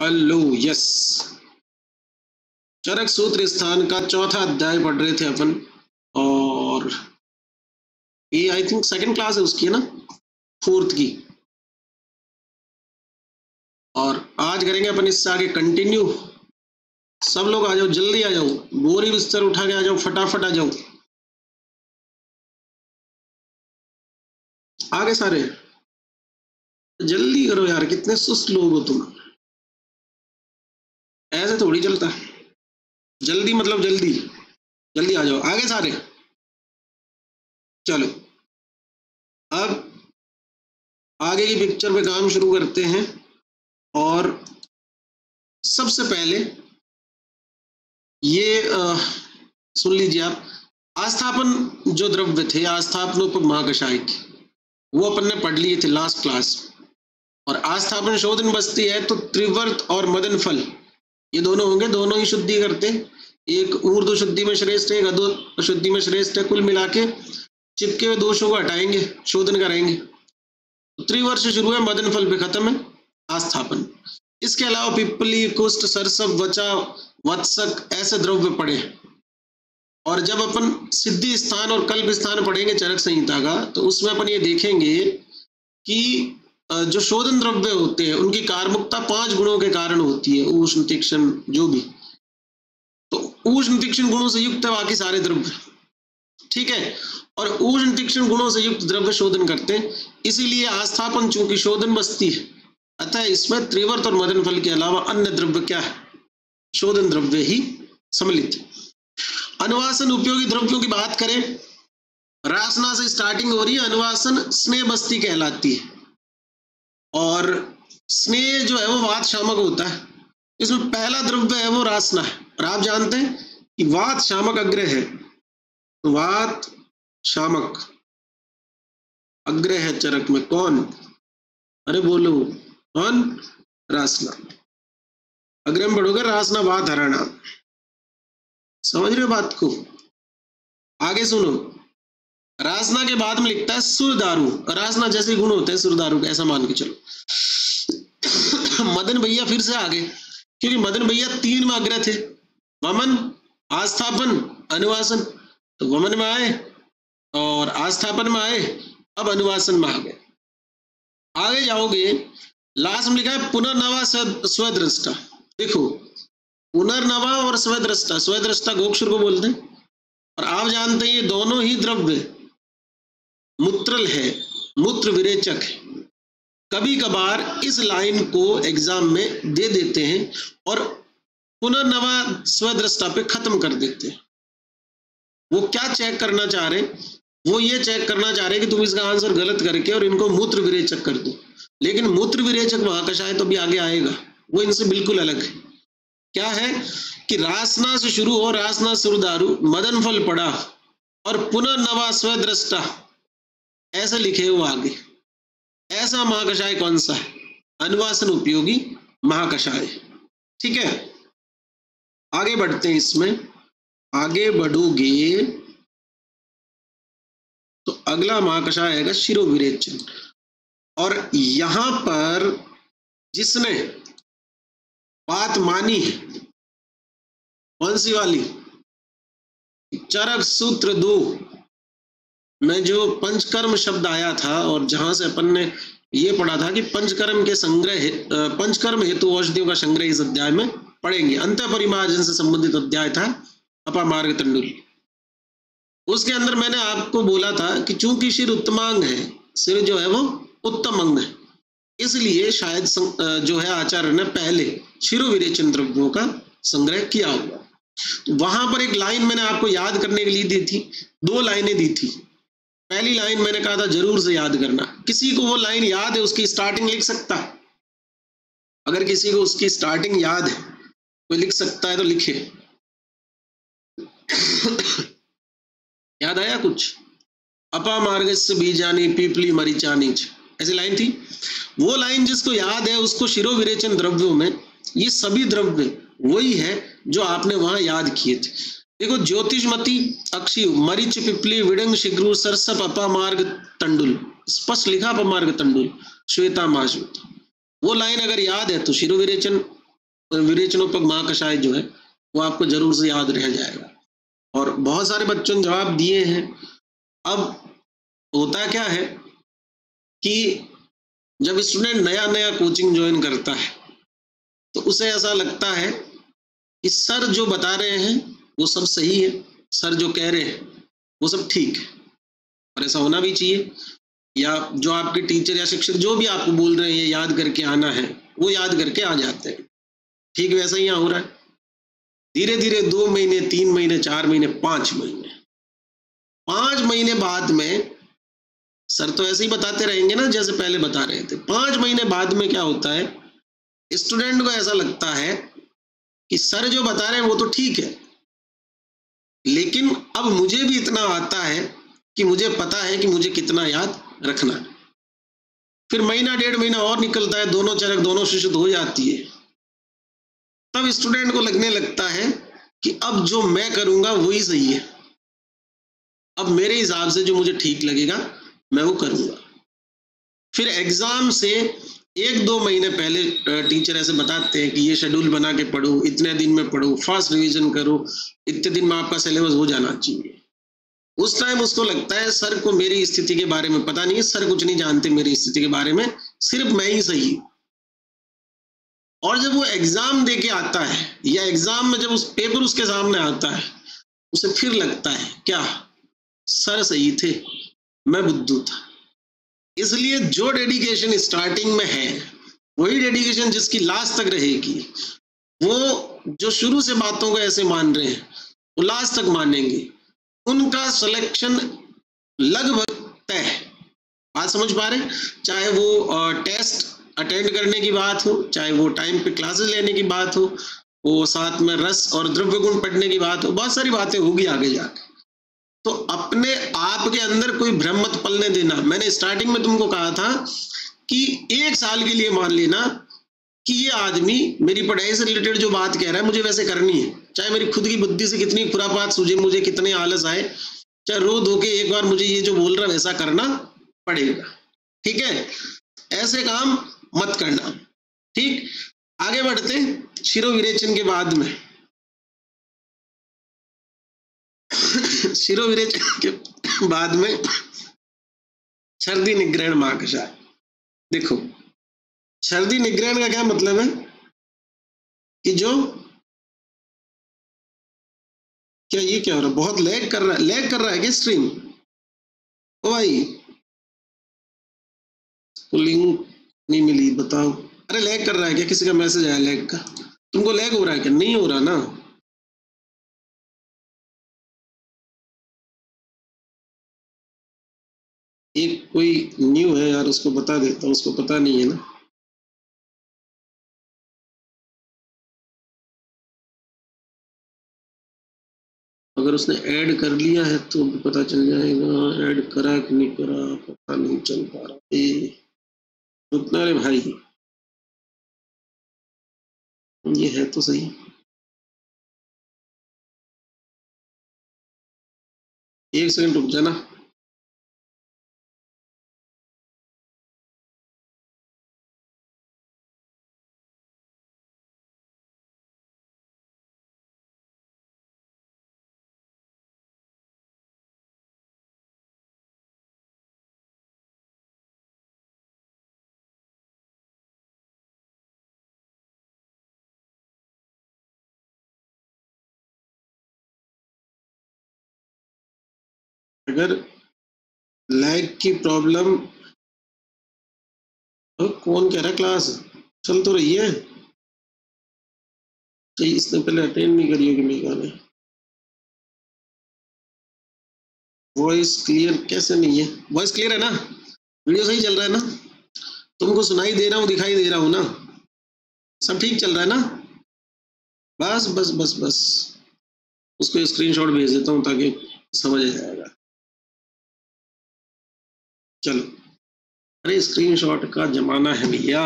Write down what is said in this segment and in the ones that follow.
Hello, yes. चरक सूत्र स्थान का चौथा अध्याय पढ़ रहे थे अपन, और ये आई थिंक सेकंड क्लास है उसकी, है ना, फोर्थ की। और आज करेंगे अपन इससे आगे कंटिन्यू। सब लोग आ जाओ, जल्दी आ जाओ, बोरी बिस्तर उठा के आ जाओ, फटाफट आ जाओ आगे सारे। जल्दी करो यार, कितने सुस्त लोग हो तुम, ऐसे थोड़ी चलता। जल्दी मतलब जल्दी जल्दी आ जाओ आगे सारे। चलो अब आगे की पिक्चर पे काम शुरू करते हैं। और सबसे पहले ये सुन लीजिए आप, आस्थापन जो द्रव्य थे, आस्थापनोपक महाकषाय के, वो अपन ने पढ़ लिए थे लास्ट क्लास। और आस्थापन शोधन बस्ती है तो त्रिवर्त और मदन फल ये दोनों होंगे, दोनों ही शुद्धि करते। एक ऊर्ध्व शुद्धि में श्रेष्ठ है, एक अधो शुद्धि में श्रेष्ठ है। कुल मिला के चिपके हुए दोषों को हटाएंगे, शोधन कराएंगे। त्रिवर्ष शुरू है, मदन फल पे खत्म है आस्थापन। इसके अलावा पिप्पली, कुष्ठ, सरसप, वचा, वत्सक ऐसे द्रव्य पढ़े। और जब अपन सिद्धि स्थान और कल्प स्थान पढ़ेंगे चरक संहिता का, तो उसमें अपन ये देखेंगे कि जो शोधन द्रव्य होते हैं उनकी कारमुकता 5 गुणों के कारण होती है। उष्ण, तीक्ष्ण, जो भी, तो उष्ण तीक्ष्ण गुणों से युक्त है बाकी सारे द्रव्य, ठीक है। और उष्ण तीक्ष्ण गुणों से युक्त द्रव्य शोधन करते हैं। इसीलिए आस्थापन चूंकि शोधन बस्ती है, अतः इसमें त्रिवर्त और मदन फल के अलावा अन्य द्रव्य क्या है, शोधन द्रव्य ही सम्मिलित है। अनुवासन उपयोगी द्रव्यों की बात करें, रासना से स्टार्टिंग हो रही है। अनुवासन स्नेह बस्ती कहलाती है, और स्नेह जो है वो वात शामक होता है। इसमें पहला द्रव्य है वो रासना है। और आप जानते हैं कि वात शामक अग्रह है, वात शामक अग्रह है चरक में। कौन? अरे बोलो कौन? रासना। अग्रह में पढ़ोगे रासना, वात, हरणा। समझ रहे हो बात को? आगे सुनो, रासना के बाद में लिखता है सुरदारू। रासना जैसे गुण होते हैं सुरदारू का, ऐसा मान के चलो। मदन भैया फिर से आगे, क्योंकि मदन भैया 3 में अग्रह थे, वमन, आस्थापन, अनुवासन। तो वमन में आए और आस्थापन में आए, अब अनुवासन में आ गए। आगे जाओगे, लास्ट में लिखा है पुनर्नवा स्वदृष्टा। देखो, पुनर्नवा और स्वदृष्टा, स्वदृष्टा गोक्षुर को बोलते हैं। और आप जानते हैं ये दोनों ही द्रव्य मूत्रल है, मूत्र विरेचक है। कभी कभार इस लाइन को एग्जाम में दे देते हैं और पुनर्नवा स्वदृष्टा पे खत्म कर देते हैं। वो क्या चेक करना चाह रहे? वो ये चेक करना चाह रहे कि तुम इसका आंसर गलत करके और इनको मूत्र विरेचक कर दो। लेकिन मूत्र विरेचक महाकषाय तो भी आगे आएगा, वो इनसे बिल्कुल अलग है। क्या है कि रासना से शुरू हो, रासना सुरदारू, मदन फल पड़ा और पुनर्नवा स्वदृष्टा ऐसे लिखे हो आगे। ऐसा महाकषाय कौन सा है? अनुवासन उपयोगी महाकषाय, ठीक है। आगे बढ़ते हैं। इसमें आगे बढ़ोगे तो अगला महाकषाय आएगा शिरोविरेचन। और यहां पर जिसने बात मानी है, कौन सी वाली? चरक सूत्र 2 में जो पंचकर्म शब्द आया था, और जहां से अपन ने ये पढ़ा था कि पंचकर्म के संग्रह, पंचकर्म हेतु औषधियों का संग्रह इस अध्याय में पढ़ेंगे। अंत परिमार्जन से संबंधित अध्याय था अपामार्ग तंडुल। उसके अंदर मैंने आपको बोला था कि चूंकि शिर उत्तमांग है, सिर जो है वो उत्तम अंग है, इसलिए शायद जो है आचार्य ने पहले शिरोविरेचन द्रव्यों का संग्रह किया होगा। वहां पर एक लाइन मैंने आपको याद करने के लिए दी थी, 2 लाइनें दी थी। पहली लाइन मैंने कहा था जरूर से याद करना। किसी को वो लाइन याद है, उसकी स्टार्टिंग लिख सकता? अगर किसी को उसकी स्टार्टिंग याद है, कोई लिख सकता है तो लिखे। याद आया कुछ? अपामार्गस्य बीजानि पीपली मरीचानि, ऐसी लाइन थी। वो लाइन जिसको याद है उसको शिरोविरेचन द्रव्यों में ये सभी द्रव्य वही है जो आपने वहां याद किए थे। देखो, ज्योतिषमती, अक्षी, मरीच, पिपली, विडंग, शिग्रू, सरसप, अपामार्ग तंडुल, स्पष्ट लिखा अपामार्ग तंडुल, श्वेता, माशु। वो लाइन अगर याद है तो शिरोविरेचन विरेचनोपक महाकषाय जो है वो आपको जरूर से याद रह जाएगा। और बहुत सारे बच्चों ने जवाब दिए हैं। अब होता क्या है कि जब स्टूडेंट नया नया कोचिंग ज्वाइन करता है तो उसे ऐसा लगता है कि सर जो बता रहे हैं वो सब सही है, सर जो कह रहे हैं वो सब ठीक है, और ऐसा होना भी चाहिए। या जो आपके टीचर या शिक्षक जो भी आपको बोल रहे हैं याद करके आना है, वो याद करके आ जाते हैं। ठीक वैसा ही यहाँ हो रहा है। धीरे धीरे 2 महीने, 3 महीने, 4 महीने, 5 महीने, 5 महीने बाद में सर तो ऐसे ही बताते रहेंगे ना जैसे पहले बता रहे थे। 5 महीने बाद में क्या होता है, स्टूडेंट को ऐसा लगता है कि सर जो बता रहे हैं वो तो ठीक है, लेकिन अब मुझे भी इतना आता है कि मुझे पता है कि मुझे कितना याद रखना है। फिर महीना 1.5 महीना और निकलता है, दोनों चरक दोनों शिष्ट हो जाती है। तब स्टूडेंट को लगने लगता है कि अब जो मैं करूंगा वही सही है, अब मेरे हिसाब से जो मुझे ठीक लगेगा मैं वो करूंगा। फिर एग्जाम से 1-2 महीने पहले टीचर ऐसे बताते हैं कि ये शेड्यूल बना के पढ़ो, इतने दिन में पढ़ो, फास्ट रिवीजन करो, इतने दिन में आपका सिलेबस हो जाना चाहिए। उस टाइम उसको लगता है सर को मेरी स्थिति के बारे में पता नहीं है, सर कुछ नहीं जानते मेरी स्थिति के बारे में, सिर्फ मैं ही सही। और जब वो एग्जाम दे के आता है या एग्जाम में जब उस पेपर उसके सामने आता है, उसे फिर लगता है क्या सर सही थे, मैं बुद्धू था। इसलिए जो डेडिकेशन स्टार्टिंग में है वही डेडिकेशन जिसकी लास्ट तक रहेगी। वो जो शुरू से बातों को ऐसे मान रहे हैं वो लास्ट तक मानेंगे, उनका सिलेक्शन लगभग तय है। बात समझ पा रहे हैं? चाहे वो टेस्ट अटेंड करने की बात हो, चाहे वो टाइम पे क्लासेस लेने की बात हो, वो साथ में रस और द्रव्य गुण पढ़ने की बात हो, बहुत सारी बातें होगी आगे जाके। तो अपने आप के अंदर कोई भ्रम मत पलने देना। मैंने स्टार्टिंग में तुमको कहा था कि 1 साल के लिए मान लेना कि ये आदमी मेरी पढ़ाई से रिलेटेड जो बात कह रहा है मुझे वैसे करनी है, चाहे मेरी खुद की बुद्धि से कितनी खुरापात सूझे, मुझे कितने आलस आए, चाहे रो धो के एक बार मुझे ये जो बोल रहा है वैसा करना पड़ेगा। ठीक है, ऐसे काम मत करना। ठीक, आगे बढ़ते शिरो विरेचन के बाद में। शिरो विरेचन के बाद में छर्दी निग्रहण महाकषाय। देखो, छर्दी निग्रहण का क्या मतलब है कि जो क्या ये क्या हो रहा है, बहुत लैग कर रहा है, लैग कर रहा है क्या स्ट्रीम? ओ भाई लिंक नहीं मिली, बताओ। अरे लैग कर रहा है क्या? किसी का मैसेज आया लैग का? तुमको लैग हो रहा है क्या? नहीं हो रहा ना? एक कोई न्यू है यार, उसको बता देता हूँ, उसको पता नहीं है ना। अगर उसने ऐड कर लिया है तो पता चल जाएगा, ऐड करा कि नहीं करा पता नहीं चल पा रहा। रुकना रे भाई, ये है तो सही। एक सेकंड रुक जाना। अगर लैग की प्रॉब्लम, कौन कह रहा क्लास चल तो रही है, तो इसने पहले अटेंड नहीं करी होगी मेरे ख्याल में। वॉइस क्लियर कैसे नहीं है? वॉइस क्लियर है ना? वीडियो सही चल रहा है ना? तुमको सुनाई दे रहा हूँ, दिखाई दे रहा हूँ ना? सब ठीक चल रहा है ना? बस बस बस बस, उसको स्क्रीनशॉट भेज देता हूँ ताकि समझ आ जाएगा। चलो, अरे स्क्रीनशॉट का जमाना है भैया,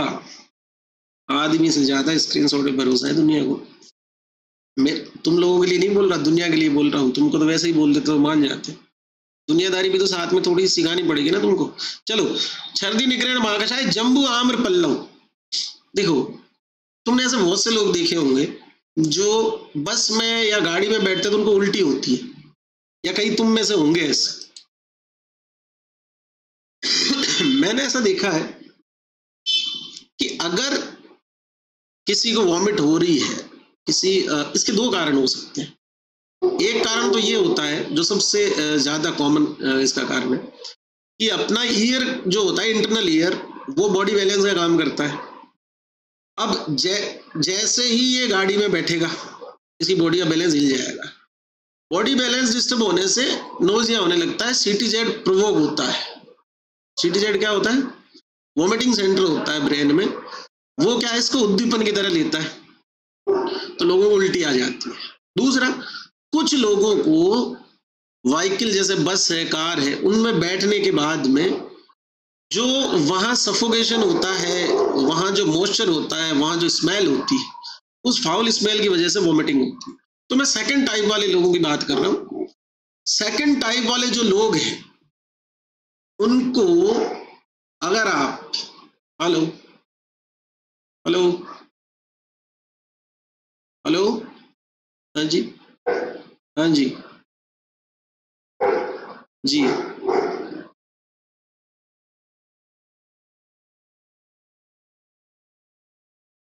आदमी से ज्यादा स्क्रीनशॉट पे भरोसा है दुनिया को। मैं तुम लोगों के लिए नहीं बोल रहा, दुनिया के लिए बोल रहा हूँ। तुमको तो वैसे ही बोल देते तो मान जाते, दुनियादारी भी तो साथ में थोड़ी सिखानी पड़ेगी ना तुमको। चलो, छर्दी निग्रहण महाकषाय जम्बू आम्र पल्लव। देखो, तुमने ऐसे बहुत से लोग देखे होंगे जो बस में या गाड़ी में बैठते तो उनको उल्टी होती है, या कहीं तुम में से होंगे ऐसे। मैंने ऐसा देखा है कि अगर किसी को वॉमिट हो रही है, इसके दो कारण हो सकते हैं। एक कारण तो ये होता है जो सबसे ज्यादा कॉमन इसका कारण है कि अपना ईयर जो होता है, इंटरनल ईयर, वो बॉडी बैलेंस का काम करता है। अब जैसे ही ये गाड़ी में बैठेगा इसकी बॉडी का बैलेंस हिल जाएगा। बॉडी बैलेंस डिस्टर्ब होने से नोजिया होने लगता है, सीटीजेड प्रोवोक होता है। सीटीजेड क्या होता है? वॉमिटिंग सेंटर होता है ब्रेन में, वो क्या है, इसको उद्दीपन की तरह लेता है, तो लोगों को उल्टी आ जाती है। दूसरा, कुछ लोगों को व्हीकल जैसे बस है, कार है, उनमें बैठने के बाद में जो वहां सफोकेशन होता है, वहां जो मॉइस्चर होता है, वहां जो स्मेल होती है, उस फाउल स्मेल की वजह से वॉमिटिंग होती है। तो मैं सेकंड टाइप वाले लोगों की बात कर रहा हूँ। सेकंड टाइप वाले जो लोग हैं उनको अगर आप हेलो हेलो हेलो हाँ जी, हाँ जी, जी,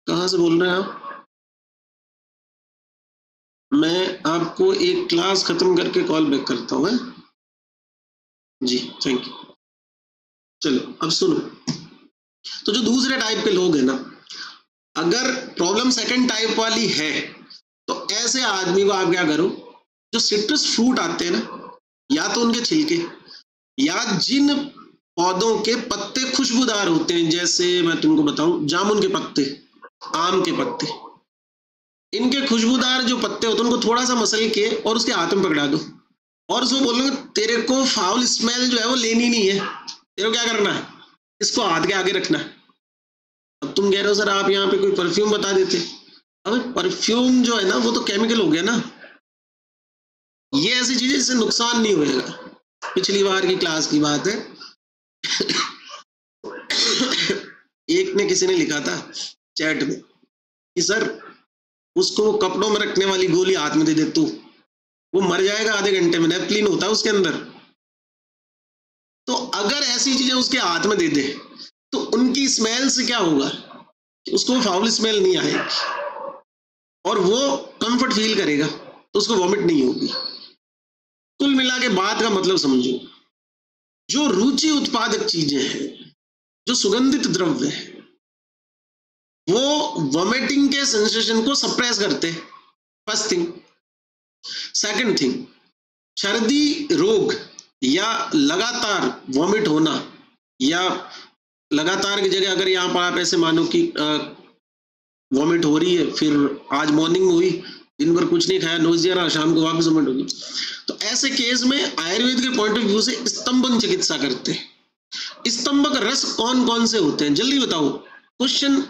कहाँ से बोल रहे हैं आप? मैं आपको एक क्लास खत्म करके कॉल बैक करता हूँ। जी, थैंक यू। चलो अब सुनो, तो जो दूसरे टाइप के लोग हैं ना, अगर प्रॉब्लम सेकंड टाइप वाली है तो ऐसे आदमी को आप क्या करो, जो सिट्रस फ्रूट आते हैं ना, या तो उनके छिलके, या जिन पौधों के पत्ते खुशबूदार होते हैं, जैसे मैं तुमको बताऊं, जामुन के पत्ते, आम के पत्ते, इनके खुशबूदार जो पत्ते होते हैं उनको थोड़ा सा मसल के और उसके हाथ में पकड़ा दो, और उसको बोलोगे तेरे को फाउल स्मेल जो है वो लेनी नहीं है, तेरे को क्या करना है, इसको हाथ के आगे रखना है। अब तुम कह रहे हो सर आप यहाँ पे कोई परफ्यूम बता देते। अब परफ्यूम जो है ना वो तो केमिकल हो गया ना, ये ऐसी चीजें जिससे नुकसान नहीं होगा। पिछली बार की क्लास की बात है, एक ने किसी ने लिखा था चैट में कि सर उसको कपड़ों में रखने वाली गोली हाथ में दे दे तू, वो मर जाएगा आधे घंटे में, नेपलिन होता है उसके अंदर। तो अगर ऐसी चीजें उसके हाथ में दे दे तो उनकी स्मेल से क्या होगा कि उसको फाउल स्मेल नहीं आएगी और वो कंफर्ट फील करेगा, तो उसको वॉमिट नहीं होगी। कुल मिला के बात का मतलब समझो, जो रुचि उत्पादक चीजें हैं, जो सुगंधित द्रव्य है, वो वॉमिटिंग के सेंसेशन को सप्रेस करते, फर्स्ट थिंग। सेकंड थिंग, सर्दी रोग या लगातार वॉमिट होना, या लगातार की जगह अगर यहाँ पर आप ऐसे मानो कि वॉमिट हो रही है, फिर आज मॉर्निंग हुई, दिन भर कुछ नहीं खाया, नोजिया रहा, शाम को वापस वॉमिट होगी, तो ऐसे केस में आयुर्वेद के पॉइंट ऑफ व्यू से स्तंभन चिकित्सा करते हैं। स्तंभक रस कौन कौन से होते हैं, जल्दी बताओ, क्वेश्चन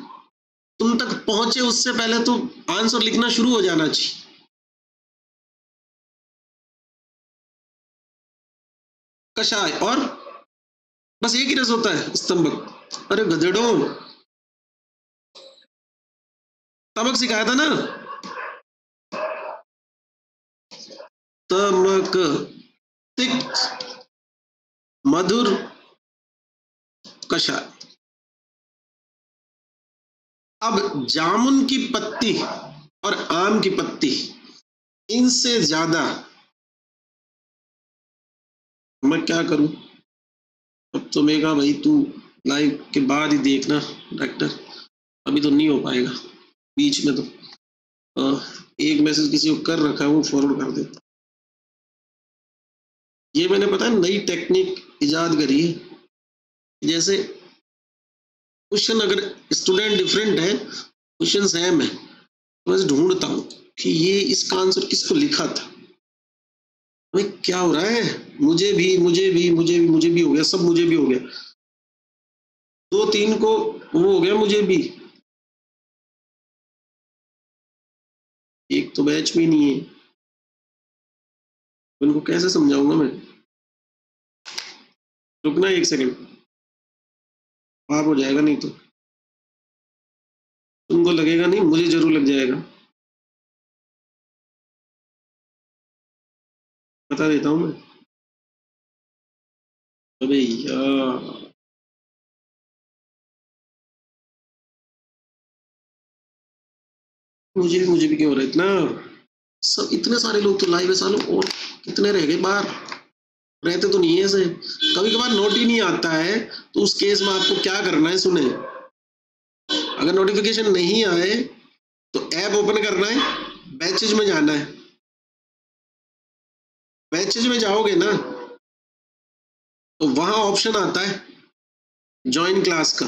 तुम तक पहुंचे उससे पहले तो आंसर लिखना शुरू हो जाना चाहिए। कषाय, और बस एक ही रस होता है स्तंभक। अरे गधेड़ों, तमक सिखाया था ना, तमक, तिक्त, मधुर, कषाय। अब जामुन की पत्ती और आम की पत्ती, इनसे ज्यादा मैं क्या करूं। अब तो मैं कहा भाई तू लाइव के बाद ही देखना डॉक्टर, अभी तो नहीं हो पाएगा। बीच में तो एक मैसेज किसी को कर रखा है, वो फॉरवर्ड कर दे। ये मैंने पता है नई टेक्निक इजाद करी है, जैसे क्वेश्चन अगर स्टूडेंट डिफरेंट है, क्वेश्चन सेम है, तो मैं ढूंढता हूँ कि ये इसका आंसर किसको लिखा था। भाई क्या हो रहा है, मुझे भी हो गया, सब मुझे भी हो गया, 2-3 को वो हो गया, मुझे भी। एक तो बैच में नहीं है, उनको कैसे समझाऊंगा मैं। रुकना एक सेकंड, पाप हो जाएगा नहीं तो। तुमको लगेगा नहीं, मुझे जरूर लग जाएगा, बता देता हूँ मैं। अबे यार, मुझे भी क्यों हो रहा है इतना, सब इतने सारे लोग तो लाइव है सालों, और कितने रह गए बाहर, रहते तो नहीं है ऐसे, कभी कभार नोट ही नहीं आता है, तो उस केस में आपको क्या करना है सुने, अगर नोटिफिकेशन नहीं आए तो ऐप ओपन करना है, बैचेज में जाना है, बैचेज में जाओगे ना तो वहां ऑप्शन आता है ज्वाइन क्लास का,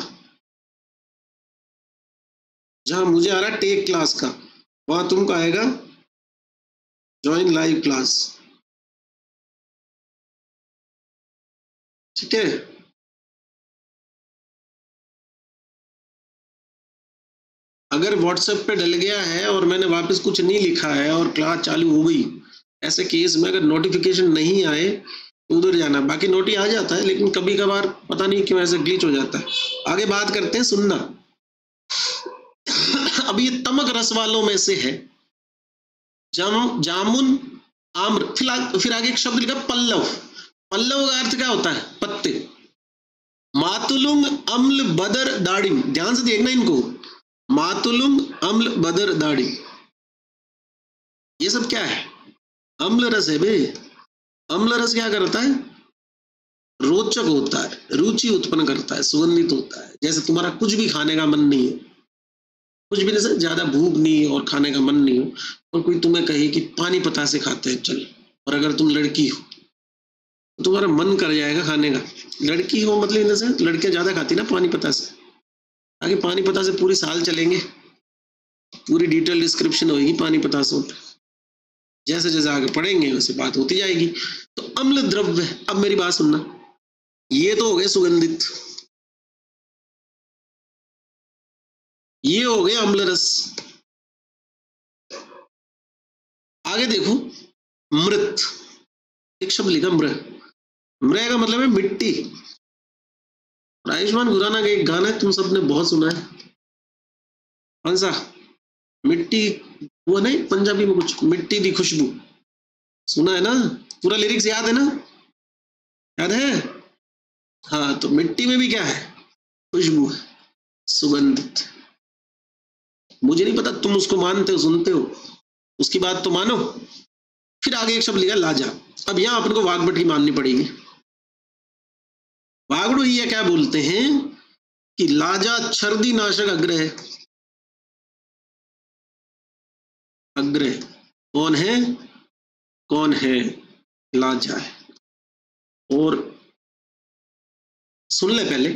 जहां मुझे आ रहा है टेक क्लास का, वहां तुमको आएगा ज्वाइन लाइव क्लास, ठीक है। अगर व्हाट्सएप पे डल गया है और मैंने वापस कुछ नहीं लिखा है और क्लास चालू हो गई, ऐसे केस में अगर नोटिफिकेशन नहीं आए तो उधर जाना, बाकी नोटी आ जाता है लेकिन कभी कभार पता नहीं क्यों ऐसे ग्लिच हो जाता है। आगे बात करते हैं, सुनना। अब ये तमक रस वालों में से है जामुन, आम्र, फिर आगे एक शब्द लिखा पल्लव, पल्लव का अर्थ क्या होता है, पत्ते। मातुलुंग, अम्ल, बदर, दाड़िम, ध्यान से देखना इनको, मातुलुंग, अम्ल, बदर, दाड़ी, ये सब क्या है, अम्ल रस है बे। अम्ल रस क्या करता है, रोचक होता है, रुचि उत्पन्न करता है, सुगंधित होता है। जैसे तुम्हारा कुछ भी खाने का मन नहीं है, कुछ भी नहीं, ज्यादा भूख नहीं है और खाने का मन नहीं हो, और कोई तुम्हें कहे कि पानी पता से खाते हैं चल, और अगर तुम लड़की हो तो तुम्हारा मन कर जाएगा खाने का, लड़की हो मतलब इन से लड़कियां ज्यादा खाती ना पानी पता से, आगे पानी पता से पूरी साल चलेंगे, पूरी डिटेल डिस्क्रिप्शन होगी पानी पता से, जैसे जैसे आगे पढ़ेंगे वैसे बात होती जाएगी। तो अम्ल द्रव्य, अब मेरी बात सुनना, ये तो हो गए सुगंधित, ये हो गए अम्ल रस। आगे देखो, मृत, एक शब्द लिखा मृ, मृ का मतलब है मिट्टी। आयुष्मान खुराना का एक गाना है, तुम सबने बहुत सुना है, कौन सा, मिट्टी, वो नहीं पंजाबी में कुछ, मिट्टी दी खुशबू, सुना है ना, पूरा लिरिक्स याद है ना, याद है, हाँ। तो मिट्टी में भी क्या है, खुशबू है, सुगंधित। मुझे नहीं पता तुम उसको मानते हो, सुनते हो, उसकी बात तो मानो। फिर आगे एक शब्द लिखा लाजा, अब यहां अपन को वाग्भट की माननी पड़ेगी। वागड़ू ये क्या बोलते हैं कि लाजा छर्दी नाशक अग्र है, अग्र कौन है, कौन है, लाजा है। और सुन ले पहले,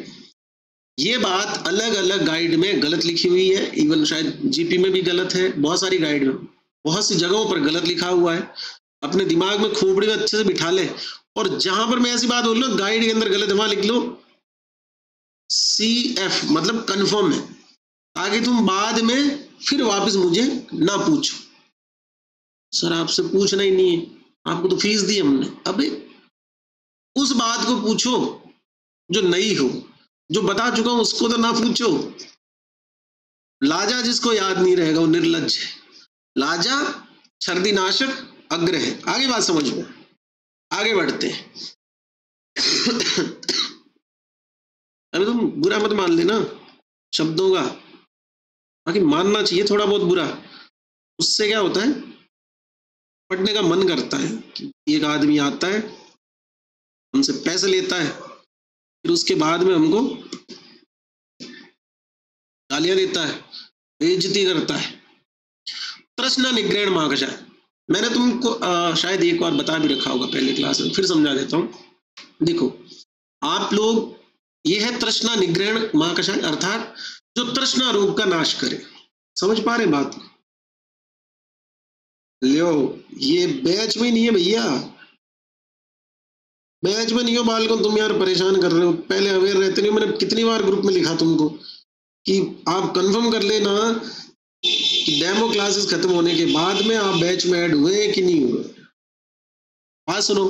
ये बात अलग अलग गाइड में गलत लिखी हुई है, इवन शायद जीपी में भी गलत है, बहुत सारी गाइड में, बहुत सी जगहों पर गलत लिखा हुआ है। अपने दिमाग में खोपड़ी में अच्छे से बिठा ले, और जहां पर मैं ऐसी बात बोल रहा हूँ गाइड के अंदर गलत है वहां लिख लो CF, मतलब कंफर्म है, ताकि तुम बाद में फिर वापस मुझे ना पूछो, सर आपसे पूछना ही नहीं है, आपको तो फीस दी हमने। अबे उस बात को पूछो जो नई हो, जो बता चुका हूं उसको तो ना पूछो। लाजा जिसको याद नहीं रहेगा वो निर्लज्ज है। लाजा छर्दीनाशक अग्र है। आगे बात समझ में, आगे बढ़ते हैं। अरे तुम बुरा मत मान लेना शब्दों का, बाकी मानना चाहिए थोड़ा बहुत बुरा, उससे क्या होता है, पढ़ने का मन करता है कि एक आदमी आता है हमसे पैसे लेता है, फिर उसके बाद में हमको गालियां देता है, बेइज्जती करता है। तृष्णा निग्रहण महाकषाय, मैंने तुमको शायद एक बार बता भी रखा होगा पहले क्लास में, फिर समझा देता हूं। देखो आप लोग, ये है तृष्णा निग्रहण महाकषाय, अर्थात जो तृष्णा रोग का नाश करे। समझ पा रहे बात? लो ये बैच में नहीं है भैया, बैच में नहीं हो बालकों, तुम यार परेशान कर रहे हो, पहले अवेयर रहते नहीं। मैंने कितनी बार ग्रुप में लिखा तुमको कि आप कंफर्म कर लेना कि डेमो क्लासेस खत्म होने के बाद में आप बैच में ऐड हुए कि नहीं हुए। बात सुनो,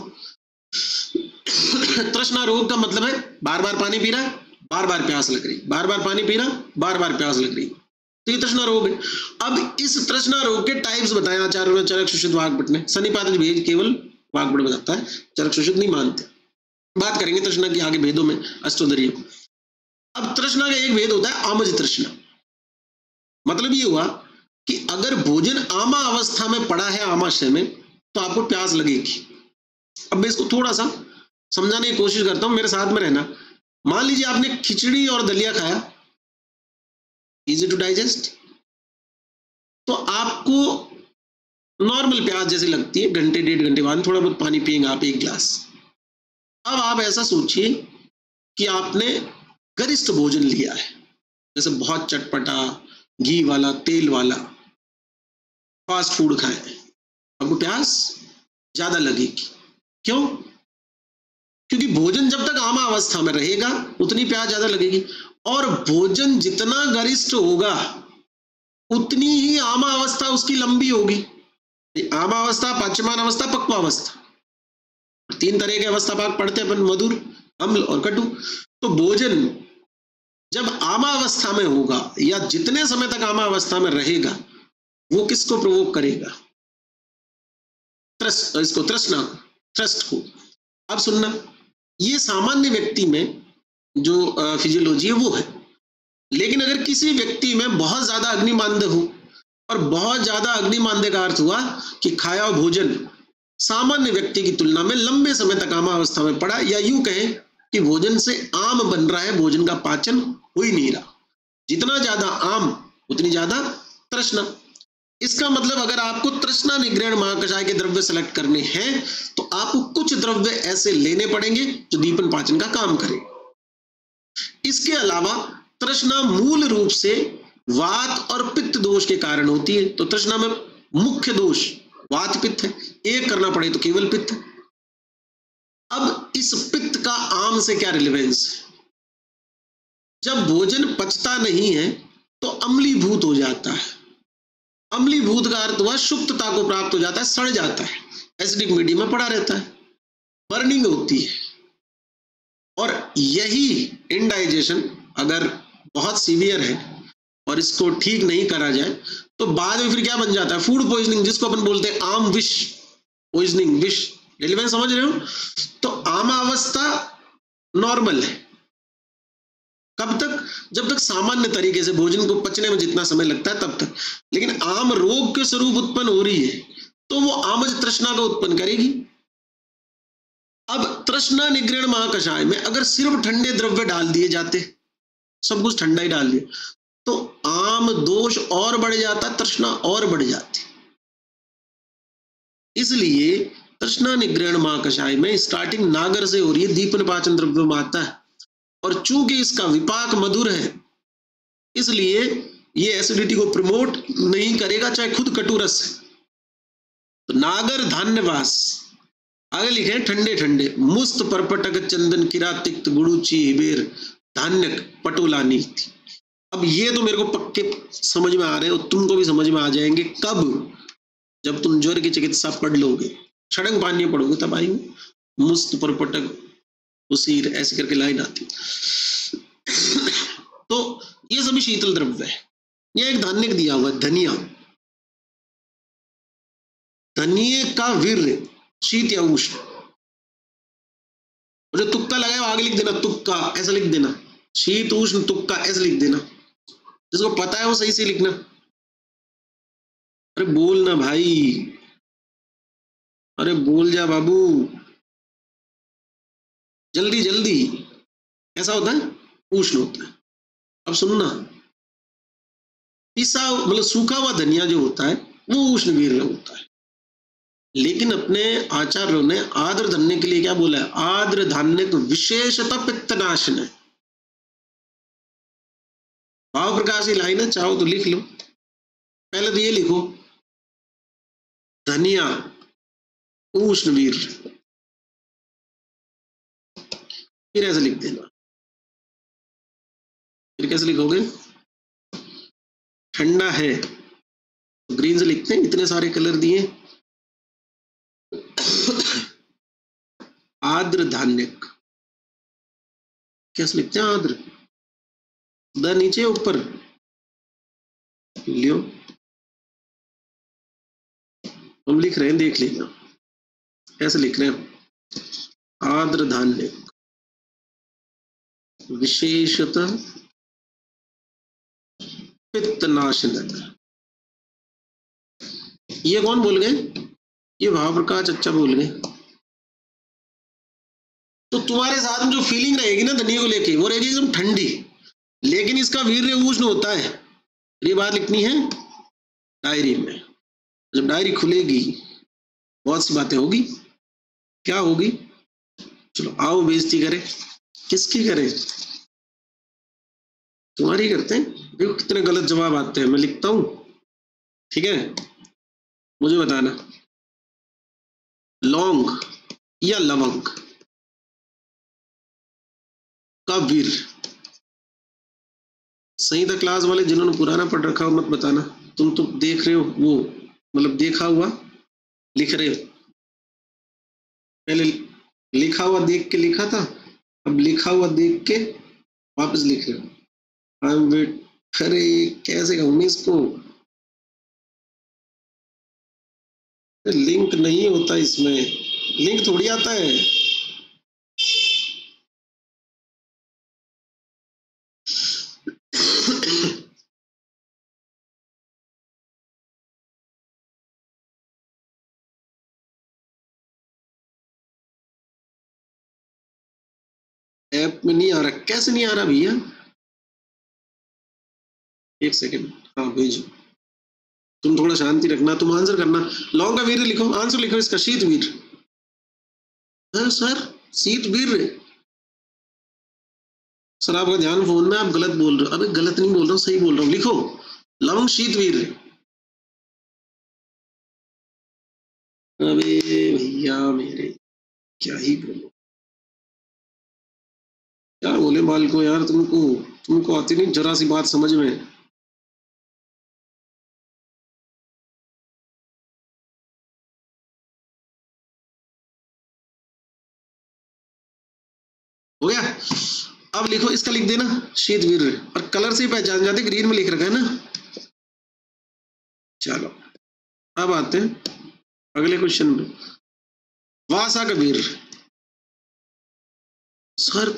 तृष्णा रोग का मतलब है बार बार पानी पी रहा, बार बार प्यास लग रही, बार बार पानी पी रहा, बार बार प्यास लग रही। तो ये तृष्णा रोग है। अब इस तृष्णा रोग के टाइप्स बताए आचार्यों ने चरक शोषित वाग्भट ने। सन्निपातित भेद केवल वाग्भट बताता है, चरक शोषित नहीं मानते। बात करेंगे तृष्णा की आगे भेदों में अष्टोदरीय। अब तृष्णा का एक भेद होता है आमज तृष्णा। मतलब ये हुआ कि अगर भोजन आमा अवस्था में पड़ा है आमाशय में तो आपको प्यास लगेगी। अब मैं इसको थोड़ा सा समझाने की कोशिश करता हूं, मेरे साथ में रहना। मान लीजिए आपने खिचड़ी और दलिया खाया, इजी टू डाइजेस्ट, तो आपको नॉर्मल प्यास जैसी लगती है, घंटे 1.5 घंटे बाद थोड़ा बहुत पानी पिएंगे आप 1 गिलास। अब आप ऐसा सोचिए कि आपने गरिष्ठ भोजन लिया है, जैसे बहुत चटपटा, घी वाला, तेल वाला फास्ट फूड खाए, आपको प्यास ज्यादा लगेगी। क्यों? क्योंकि भोजन जब तक आमा अवस्था में रहेगा उतनी प्यास ज्यादा लगेगी, और भोजन जितना गरिष्ठ होगा उतनी ही आमा अवस्था उसकी लंबी होगी। आमा अवस्था, पाच्यमान अवस्था, पक्वावस्था, 3 तरह के अवस्था भाग पढ़ते अपन, मधुर, अम्ल और कटु। तो भोजन जब आमा अवस्था में होगा या जितने समय तक आमा अवस्था में रहेगा वो किसको प्रोवोक करेगा? इसको तृष्णा, थ्रस्ट को। अब सुनना, ये सामान्य व्यक्ति में जो फिजियोलॉजी है वो है। लेकिन अगर किसी व्यक्ति में बहुत ज्यादा अग्निमांद्य हो, और बहुत ज्यादा अग्निमांद्य का अर्थ हुआ कि खाया भोजन सामान्य व्यक्ति की तुलना में लंबे समय तक आमा अवस्था में पड़ा, या यूं कहें कि भोजन से आम बन रहा है, भोजन का पाचन हो ही नहीं रहा। जितना ज्यादा आम उतनी ज्यादा तृष्णा। इसका मतलब अगर आपको तृष्णा निग्रहण महाकषाय के द्रव्य सेलेक्ट करने हैं तो आपको कुछ द्रव्य ऐसे लेने पड़ेंगे जो दीपन पाचन का काम करें। इसके अलावा तृष्णा मूल रूप से वात और पित्त दोष के कारण होती है। तो तृष्णा में मुख्य दोष वात पित्त है, एक करना पड़े तो केवल पित्त है। अब इस पित्त का आम से क्या रिलेवेंस है? जब भोजन पचता नहीं है तो अम्लीभूत हो जाता है। अम्लीभूत का अर्थ हुआ शुक्तता को प्राप्त हो जाता है, सड़ जाता है, एसिडिक मीडियम में पड़ा रहता है, बर्निंग होती है। और यही इनडाइजेशन अगर बहुत सीवियर है और इसको ठीक नहीं करा जाए तो बाद में फिर क्या बन जाता है? फूड पॉइजनिंग, जिसको अपन बोलते हैं आम विष पॉइजनिंग। विष रेलिवेंस समझ रहे हो? तो आमा अवस्था नॉर्मल है कब तक? जब तक सामान्य तरीके से भोजन को पचने में जितना समय लगता है तब तक। लेकिन आम रोग के स्वरूप उत्पन्न हो रही है तो वो आमज तृष्णा को उत्पन्न करेगी। अब तृष्णा निग्रहण महाकषाय में अगर सिर्फ ठंडे द्रव्य डाल दिए जाते, सब कुछ ठंडा ही डाल दिया, तो आम दोष और बढ़ जाता, तृष्णा और बढ़ जाती। इसलिए तृष्णा निग्रहण महाकषाय में स्टार्टिंग नागर से हो रही है, दीपन पाचन द्रव्य में आता है। और चूंकि इसका विपाक मधुर है इसलिए ये एसिडिटी को प्रमोट नहीं करेगा, चाहे खुद कटुरस है। तो नागर धान्यवास, आगे लिखे ठंडे ठंडे, मुस्त परपटक चंदन किरा तिक्त गुड़ुची हिबेर धान्यक पटोला नीति। अब ये तो मेरे को पक्के समझ में आ रहे हो, तुमको भी समझ में आ जाएंगे कब? जब तुम ज्वर की चिकित्सा पढ़ लोगे, छड़ंग पानी पढ़ोगे तब आएंगे। मुस्त परपटक उसीर ऐसे करके लाइन आती। तो ये सभी शीतल द्रव्य है। ये एक धान्य दिया हुआ है धनिया, धनिये का वीर्य शीत या उष्ण। जो तुक्का लगाया आगे लिख देना, तुक्का ऐसा लिख देना, शीत उष्ण तुक्का ऐसे लिख देना। जिसको पता है वो सही से लिखना। अरे बोल ना भाई, अरे बोल जा बाबू, जल्दी जल्दी। ऐसा होता है, उष्ण होता है। अब सुनना, पिसा मतलब सूखा हुआ धनिया जो होता है वो उष्ण वीर्य होता है। लेकिन अपने आचार्यों ने आर्द्र धन्य के लिए क्या बोला है? आर्द्र धान्य को विशेषतः पित्तनाशन है। भाव प्रकाश की लाइन है, चाहो तो लिख लो। पहले तो ये लिखो, धनिया उष्ण वीर्य, फिर ऐसे लिख देना। फिर कैसे लिखोगे? ठंडा है ग्रीन से लिखते हैं, इतने सारे कलर दिए। आर्द्र धान्यक कैसे लिखते हैं? आर्द्र, द नीचे ऊपर, लियो, हम लिख रहे हैं, देख लेना ऐसे लिख रहे हैं, आर्द्र धान्य विशेषतः पित्तनाशक। ये कौन बोल गए? ये भाव प्रकाश अच्छा बोल गए। तो तुम्हारे साथ में जो फीलिंग रहेगी ना धनिया को लेके, वो रहेगी एकदम ठंडी, लेकिन इसका वीर्य उष्ण होता है। ये बात लिखनी है डायरी में। जब डायरी खुलेगी बहुत सी बातें होगी। क्या होगी? चलो आओ बेइज्जती करें। किसकी करें? तुम्हारी करते हैं। देखो कितने गलत जवाब आते हैं, मैं लिखता हूं, ठीक है? मुझे बताना, लौंग या लवंग का वीर? संहिता क्लास वाले जिन्होंने पुराना पढ़ रखा हो मत बताना, तुम तो देख रहे हो, वो मतलब देखा हुआ लिख रहे हो। पहले लिखा हुआ देख के लिखा था, अब लिखा हुआ देख के वापस लिख रहे हो। अरे कैसे कहूँ मैं इसको? लिंक नहीं होता इसमें, लिंक थोड़ी आता है। ऐप में नहीं आ रहा। कैसे नहीं आ रहा भैया? एक सेकंड, हाँ भेजो। तुम थोड़ा शांति रखना, तुम आंसर करना। लौंग का वीर लिखो, आंसर लिखो इसका, शीत वीर। हाँ सर, शीत वीर। सर आपका ध्यान फोन में, आप गलत बोल रहे हो। अबे गलत नहीं बोल रहा हूँ, सही बोल रहा हूँ, लिखो लवंग शीत वीर। अबे भैया मेरे, क्या ही बोलो, क्या बोले माल को यार। तुमको आती नहीं जरा सी बात समझ में। हो गया? अब लिखो, इसका लिख देना शीत वीर, और कलर से ही पहचान जाते, ग्रीन में लिख रखा है ना। चलो अब आते हैं अगले क्वेश्चन में। वासा का वीर। सर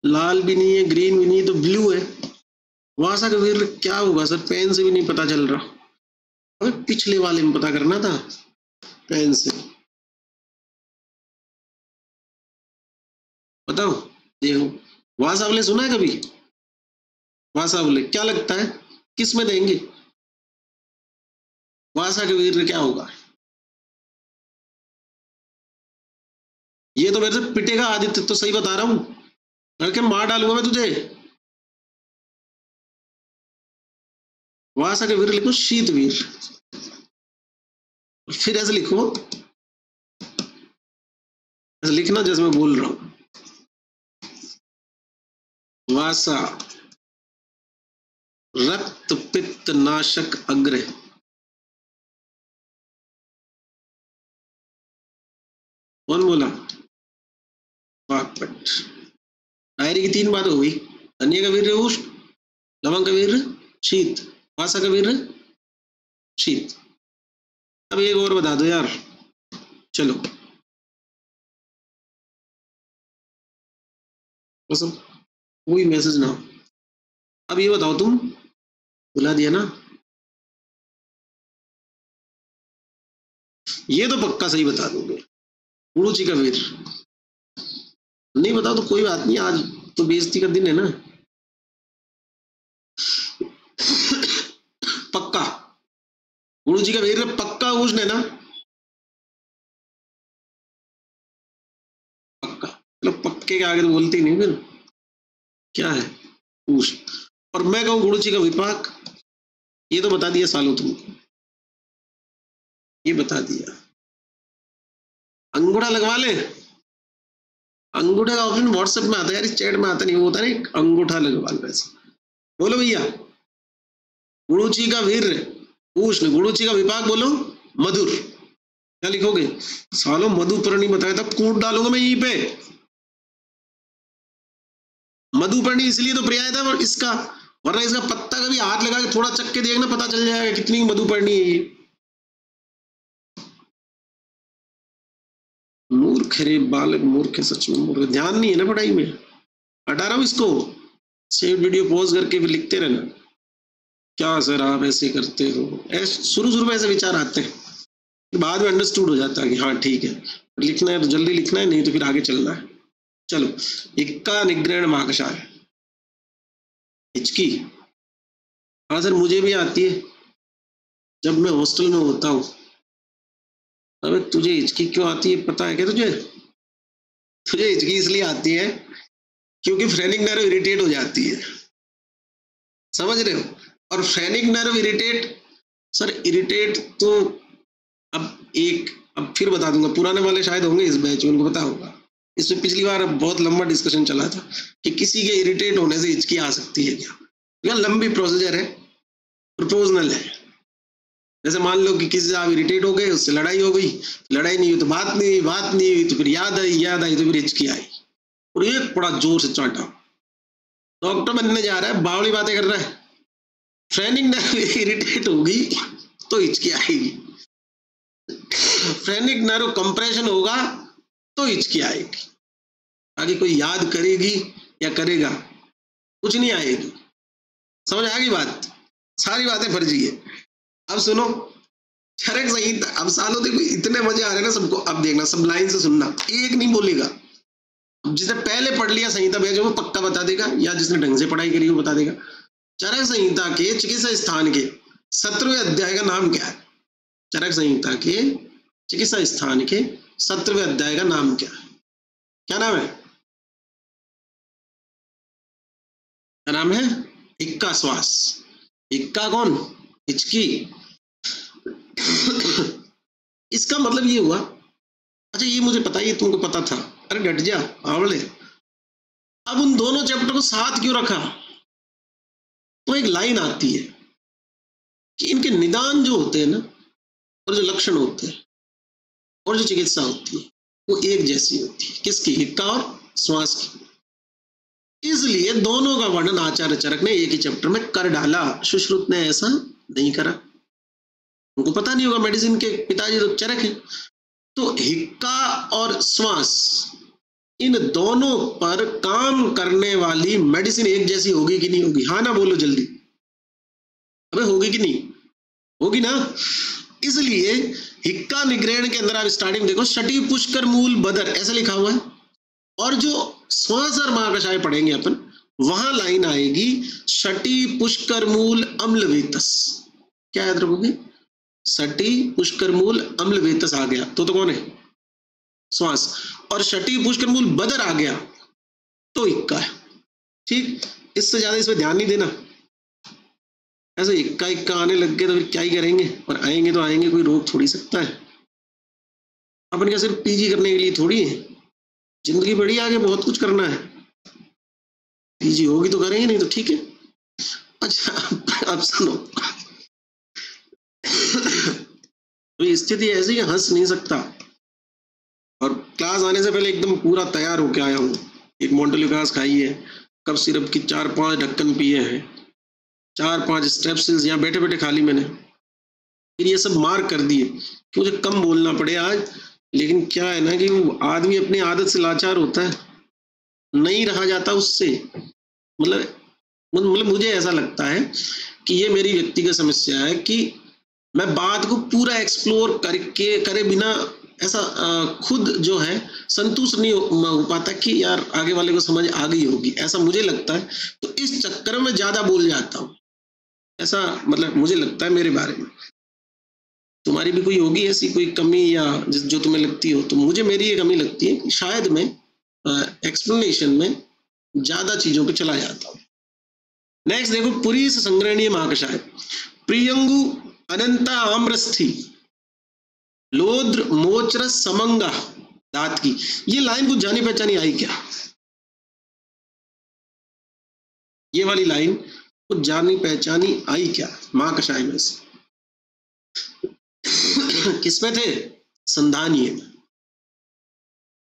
लाल भी नहीं है, ग्रीन भी नहीं है, तो ब्लू है। वासा का वीर क्या होगा सर? पेन से भी नहीं पता चल रहा। अबे पिछले वाले में पता करना था पेन से। बताओ, देखो वासावले सुना है कभी? वासावले क्या लगता है किस में देंगे? वासा के वीर क्या होगा? ये तो मेरे से पिटेगा आदित्य, तो सही बता रहा हूं, लड़के मार डालूंगा मैं तुझे। वासा के वीर लिखो शीत वीर, फिर ऐसे लिखो, ऐसे लिखना जैसे मैं बोल रहा हूं। वासा रक्त पित्त नाशक अग्र। कौन बोला? वाकपट। डायरी की 3 बात हो गई। धनिया का वीर उष्ण, लवंग का वीर शीत, वासा का वीर शीत। अब एक और बता दो यार, चलो बस कोई मैसेज ना हो। अब ये बताओ, तुम बुला दिया ना, ये तो पक्का सही बता दोगे। गुरुजी का वीर नहीं बताओ तो कोई बात नहीं, आज तो बेइज्जती का दिन है ना। पक्का गुरुजी का वीर पक्का उष्ण है ना? पक्का। मतलब पक्के के आगे तो बोलती नहीं, फिर क्या है? उष्ण। और मैं कहूँ गुरुजी का विपाक, ये तो बता दिया सालों तुमको, ये बता दिया। अंगूठा लगवा ले, अंगूठे का ऑप्शन व्हाट्सएप में आता है यार, इस चैट में आता नहीं, वो होता है ना अंगूठा लगवा लो वैसे। बोलो भैया, गुरुजी का वीर उष्ण, गुरुजी का विपाक बोलो मधुर। क्या लिखोगे? सालों मधुपर्णी बताया था, कूट डालूंगा मैं यहीं पे। मधुपर्णी इसलिए तो पर्याय था इसका, वरना इसका पत्ता कभी हाथ लगा के थोड़ा चक्के देखना, पता चल जाएगा कितनी मधु पढ़नी है ये। मूर्ख रे बालक, मूर्ख है सच में मूर्ख, ध्यान नहीं है ना पढ़ाई में। हटा रहा हूँ इसको, सेव वीडियो पॉज करके भी लिखते रहना। क्या सर आप ऐसे करते हो, ऐसे शुरू में ऐसे विचार आते हैं, बाद में अंडरस्टूड हो जाता है कि हाँ ठीक है, लिखना है तो जल्दी लिखना है, नहीं तो फिर आगे चलना है। चलो, इक्का निग्रहण महाकषाय, हिचकी। हाँ सर मुझे भी आती है, जब मैं हॉस्टल में होता हूँ। अबे तुझे हिचकी क्यों आती है पता है क्या तुझे? तुझे हिचकी इसलिए आती है क्योंकि फ्रेनिक नर्व इरिटेट हो जाती है, समझ रहे हो? और phrenic nerve irritate, sir irritate तो अब फिर बता दूंगा, पुराने वाले शायद होंगे इस बैच में, उनको पता होगा। इसमें पिछली बार बहुत लंबा डिस्कशन चला था कि किसी के इरिटेट होने से हिचकी आ सकती है क्या। यह लंबी प्रोसीजर है, प्रोपोर्शनल है। जैसे मान लो कि किसी से आप इरिटेट हो गए, उससे लड़ाई हो गई, लड़ाई नहीं हुई तो बात नहीं हुई, बात नहीं हुई तो फिर याद आई तो फिर हिचकी आई, और एक बड़ा जोर से चाटा। डॉक्टर बनने जा रहा है, बावली बातें कर रहा है, फ्रेनिक नर्व इरिटेट होगी तो हिचकी आएगी, फ्रेनिक नर्व कंप्रेशन होगा तो हिचकी आएगी। आगे कोई याद करेगी या करेगा, कुछ नहीं आएगी। समझ आ गई बात? सारी बातें फर्जी है। अब सुनो चरक संहिता, अब सालों देखो इतने मजे आ रहे हैं ना सबको। अब देखना, सब लाइन से सुनना, एक नहीं बोलेगा। जिसने पहले पढ़ लिया संहिता भेजो वो पक्का बता देगा, या जिसने ढंग से पढ़ाई करी वो बता देगा। चरक संहिता के चिकित्सा स्थान के 17वें अध्याय का नाम क्या है? चरक संहिता के चिकित्सा स्थान के 17वें अध्याय का नाम क्या है? क्या नाम है? क्या नाम है? इक्का श्वास। इक्का कौन? हिचकी। इसका मतलब ये हुआ, अच्छा ये मुझे पता, ये तुमको पता था, अरे डट जा आवले। अब उन दोनों चैप्टर को साथ क्यों रखा? तो एक लाइन आती है कि इनके निदान जो होते हैं ना, और जो लक्षण होते हैं और जो चिकित्सा होती है वो एक जैसी होती है। किसकी? हिक्का और श्वास की। इसलिए दोनों का वर्णन आचार्य चरक ने एक ही चैप्टर में कर डाला। सुश्रुत ने ऐसा नहीं करा, उनको पता नहीं होगा, मेडिसिन के पिताजी तो चरक है। तो हिक्का और श्वास, इन दोनों पर काम करने वाली मेडिसिन एक जैसी होगी कि नहीं होगी? हाँ ना बोलो जल्दी। अबे होगी कि नहीं होगी ना? इसलिए हिक्का निग्रहण के अंदर आप स्टार्टिंग देखो, शटी पुष्कर मूल बदर ऐसा लिखा हुआ है, और जो श्वास और महाकषाय पढ़ेंगे अपन, वहां लाइन आएगी शटी पुष्कर मूल अम्ल वेतस। क्या याद रखोगे? शटी पुष्कर मूल अम्ल वेतस आ गया तो कौन है? श्वास। और शटी पुष्कर मूल बदर आ गया तो इक्का है। ठीक, इससे ज्यादा इस पर ध्यान नहीं देना। ऐसे इक्का इक्का आने लग गए तो फिर क्या ही करेंगे, और आएंगे तो आएंगे, कोई रोक थोड़ी सकता है। अपन क्या सिर्फ पीजी करने के लिए थोड़ी है, जिंदगी बड़ी आगे बहुत कुछ करना है। पीजी होगी तो करेंगे, नहीं तो ठीक है। अच्छा अब सुनो, तो स्थिति ऐसी कि हंस नहीं सकता, और क्लास आने से पहले एकदम पूरा तैयार होके आया हूँ। एक मोन्टेलिकास खाई है, कब सिरप की 4-5 ढक्कन पिए हैं, 4-5 स्ट्रेप्सिल्स यहाँ बैठे बैठे खा ली मैंने। फिर ये सब मार्क कर दिए कि मुझे कम बोलना पड़े आज। लेकिन क्या है ना कि वो आदमी अपनी आदत से लाचार होता है, नहीं रहा जाता उससे। मतलब मुझे ऐसा लगता है कि ये मेरी व्यक्तिगत समस्या है कि मैं बात को पूरा एक्सप्लोर करे बिना ऐसा खुद जो है संतुष्ट नहीं हो पाता कि यार आगे वाले को समझ आ गई होगी, ऐसा मुझे लगता है। तो इस चक्कर में ज्यादा बोल जाता हूँ, ऐसा मतलब मुझे लगता है मेरे बारे में। तुम्हारी भी कोई होगी ऐसी कोई कमी या जो तुम्हें लगती हो? तो मुझे मेरी ये कमी लगती है कि शायद मैं एक्सप्लेनेशन में ज्यादा चीजों पे चला जाता हूँ। नेक्स्ट देखो, पुरीस संग्रहणीय महाकषाय, प्रियंगु अनंता आम्रस्थी लोद्र मोचरस समंगा दात की। ये लाइन कुछ जानी पहचानी आई क्या? ये वाली लाइन कुछ जानी पहचानी आई क्या महाकषाय में से? किसमें थे? संधानीय में।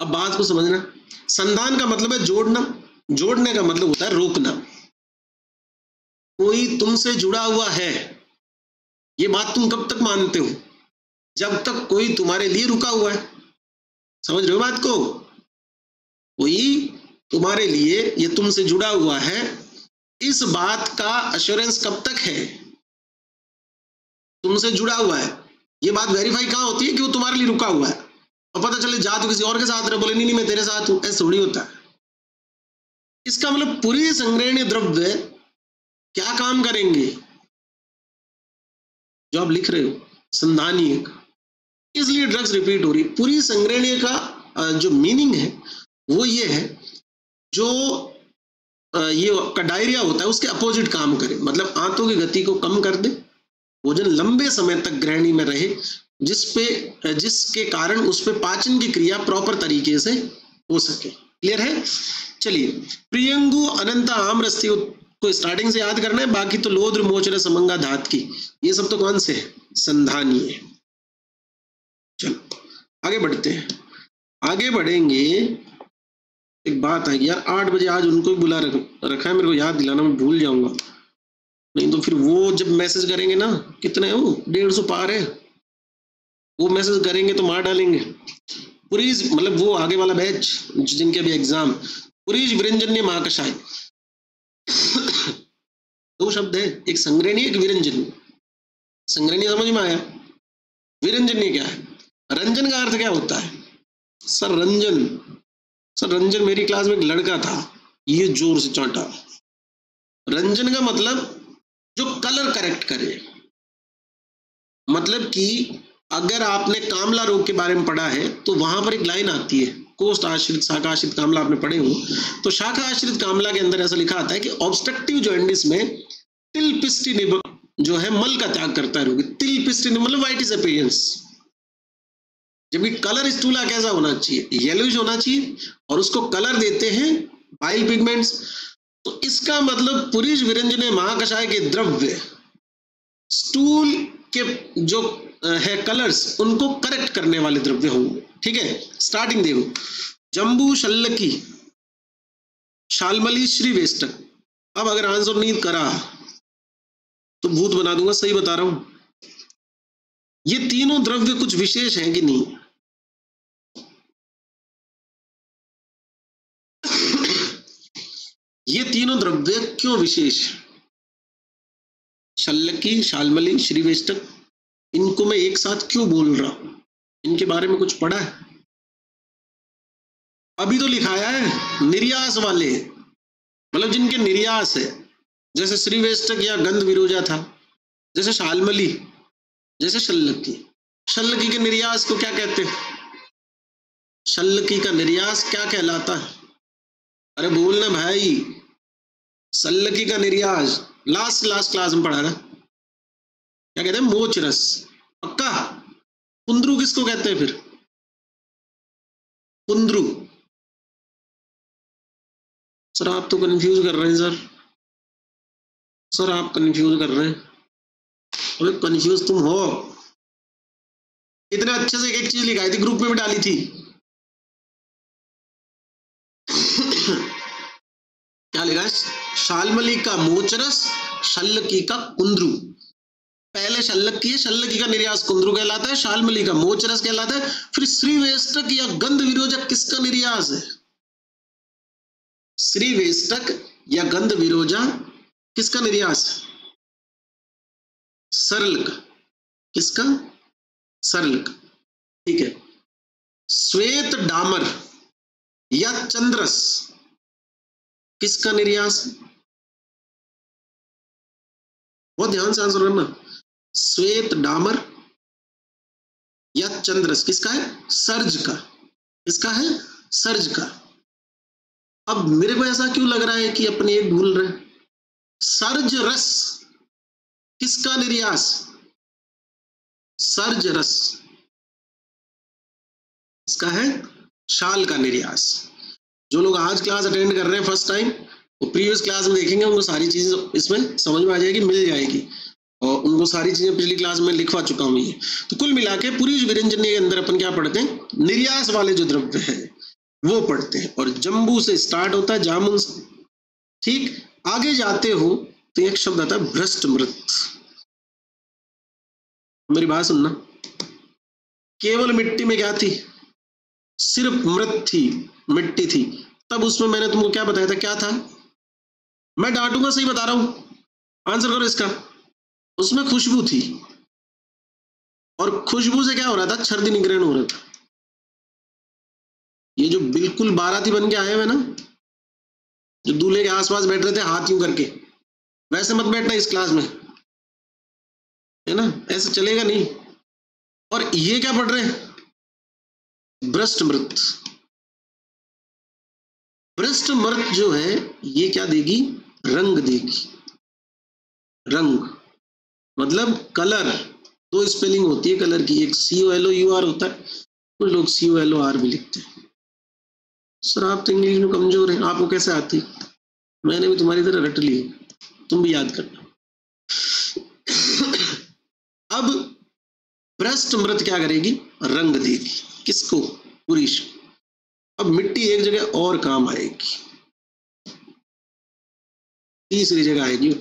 अब बात को समझना, संधान का मतलब है जोड़ना, जोड़ने का मतलब होता है रोकना। कोई तुमसे जुड़ा हुआ है, ये बात तुम कब तक मानते हो? जब तक कोई तुम्हारे लिए रुका हुआ है। समझ रहे हो बात को? कोई तुम्हारे लिए, ये तुमसे जुड़ा हुआ है, इस बात का अश्योरेंस कब तक है? तुमसे जुड़ा हुआ है, ये बात वेरीफाई कहाँ होती है? कि वो तुम्हारे लिए रुका हुआ है। और पता चले जा तो किसी और के साथ रहे, बोले नहीं नहीं मैं तेरे साथ हूं, ऐसा थोड़ी होता है। इसका मतलब पूरी संग्रहणीय द्रव्य क्या काम करेंगे? जो आप लिख रहे हो संधानीय का, इसलिए ड्रग्स रिपीट हो रही। पूरी संग्रहणीय का जो मीनिंग है वो ये है, जो ये का डायरिया होता है उसके अपोजिट काम करे, मतलब आंतों की गति को कम कर दे, भोजन लंबे समय तक ग्रहणी में रहे, जिसके कारण उस पे पाचन की क्रिया प्रॉपर तरीके से हो सके। क्लियर है? चलिए, प्रियंगु अनंत आम्रस्थि को स्टार्टिंग से याद करना है, बाकी तो लोद्र मोचर समंगा धात की, ये सब तो कौन से है? संधानीय। चलो आगे बढ़ते हैं। आगे बढ़ेंगे, एक बात है यार, 8 बजे आज उनको भी बुला रखा है, मेरे को याद दिलाना, मैं भूल जाऊंगा, नहीं तो फिर वो जब मैसेज करेंगे ना, कितने हैं वो, 150 पार है, वो मैसेज करेंगे तो मार डालेंगे। पुरीज मतलब वो आगे वाला बैच जिनके अभी एग्जाम, पुरीज विरंजन्य महाकषाय, दो शब्द है, एक संग्रहणीय एक विरंजन्य। संग्रहणीय समझ में आया? विरंजन्य क्या है? रंजन का अर्थ क्या होता है? सर रंजन, सर रंजन मेरी क्लास में एक लड़का था, ये जोर से चांटा। रंजन का मतलब जो कलर करेक्ट करे, मतलब कि अगर आपने कामला रोग के बारे में पढ़ा है तो वहां पर एक लाइन आती है, कोष्ठ आश्रित शाखा आश्रित कामला आपने पढ़े हो, तो शाखा आश्रित कामला के अंदर ऐसा लिखा आता है कि ऑब्स्ट्रक्टिव जॉन्डिस में तिल पिस्टी जो है मल का त्याग करता है रोगी। तिल पिस्टी मतलब व्हाइट इज अपीयरेंस, जबकि कलर स्टूला कैसा होना चाहिए? येलोइश होना चाहिए, और उसको कलर देते हैं बाइल पिगमेंट्स। तो इसका मतलब पुरीज विरंजने महाकषाय के द्रव्य स्टूल के जो है कलर्स, उनको करेक्ट करने वाले द्रव्य होंगे। ठीक है, स्टार्टिंग देखो, जम्बू शल्लकी शालमली श्रीवेष्टक। अब अगर आंसर नहीं करा तो भूत बना दूंगा, सही बता रहा हूं। ये तीनों द्रव्य कुछ विशेष हैं कि नहीं? ये तीनों द्रव्य क्यों विशेष? शल्लकी, शालमली, श्रीवेष्टक, इनको मैं एक साथ क्यों बोल रहा हूं? इनके बारे में कुछ पढ़ा है? अभी तो लिखाया है निर्यास वाले, मतलब जिनके निर्यास है, जैसे श्रीवेष्टक या गंध विरोजा था, जैसे शालमली, जैसे शल्लकी। शल्लकी के निर्यास को क्या कहते हैं? शल्लकी का निर्यास क्या कहलाता है? अरे बोलना भाई, शल्लकी का निर्यास लास्ट क्लास में पढ़ा था, क्या कहते हैं? मोच रस। पक्का? कुंद्रू किसको कहते हैं फिर? कुंद्रू। सर आप तो कंफ्यूज कर रहे हैं सर आप कंफ्यूज कर रहे हैं। अरे कंफ्यूज तुम हो, इतने अच्छे से एक चीज लिखाई थी, ग्रुप में भी डाली थी। क्या लिखा है? शालमली का मोचरस, शल्लकी का कुंद्रू। पहले शल्लकी है, शल्लकी का निर्यास कुंद्रू कहलाता है, शालमली का मोचरस कहलाता है। फिर श्रीवेष्टक या गंध विरोजक किसका निर्यास है? श्रीवेष्टक या गंध विरोजा किसका निर्यास है? सरल का। किसका? सरल का। ठीक है। श्वेत डामर या चंद्रस किसका निर्यास है? बहुत ध्यान से आंसर करना। श्वेत डामर या चंद्रस किसका है? सर्ज का। किसका है? सर्ज का। अब मेरे को ऐसा क्यों लग रहा है कि अपने एक भूल रहे? सर्ज रस किसका निर्यास? सर्ज रस इसका है शाल का निर्यास। जो लोग आज क्लास अटेंड कर रहे हैं फर्स्ट टाइम, वो प्रीवियस क्लास में देखेंगे, उनको सारी चीजें इसमें समझ में आ जाएगी, मिल जाएगी, और उनको सारी चीजें पिछली क्लास में लिखवा चुका हूं ये। तो कुल मिला के पुरीज विरंजन के अंदर अपन क्या पढ़ते हैं? निर्यास वाले जो द्रव्य है वो पढ़ते हैं, और जम्बू से स्टार्ट होता है, जामुन से। ठीक, आगे जाते हो तो एक शब्द आता है भ्रष्ट मृत। मेरी बात सुनना, केवल मिट्टी में क्या थी? सिर्फ मृत थी, मिट्टी थी। तब उसमें मैंने तुमको क्या बताया था, क्या था? मैं डांटूंगा, सही बता रहा हूं, आंसर करो इसका। उसमें खुशबू थी, और खुशबू से क्या हो रहा था? छर्दी निग्रहण हो रहा था। ये जो बिल्कुल बाराती बन के आए हुए ना, जो दूल्हे के आसपास बैठ रहे थे हाथ यूं करके, वैसे मत बैठना इस क्लास में, है ना, ऐसे चलेगा नहीं। और ये क्या पढ़ रहे हैं? भ्रष्ट मृत। भ्रष्ट मृत जो है ये क्या देगी? रंग देगी। रंग मतलब कलर। दो स्पेलिंग होती है कलर की, एक COLOUR होता है, कुछ लोग COLOR भी लिखते हैं। सर आप तो इंग्लिश में कमजोर हैं, आपको कैसे आती? मैंने भी तुम्हारी तरह रट ली, तुम भी याद करना। अब भ्रष्ट मृत क्या करेगी? रंग देगी। किसको? पुरुष। अब मिट्टी एक जगह और काम आएगी, तीसरी जगह आएगी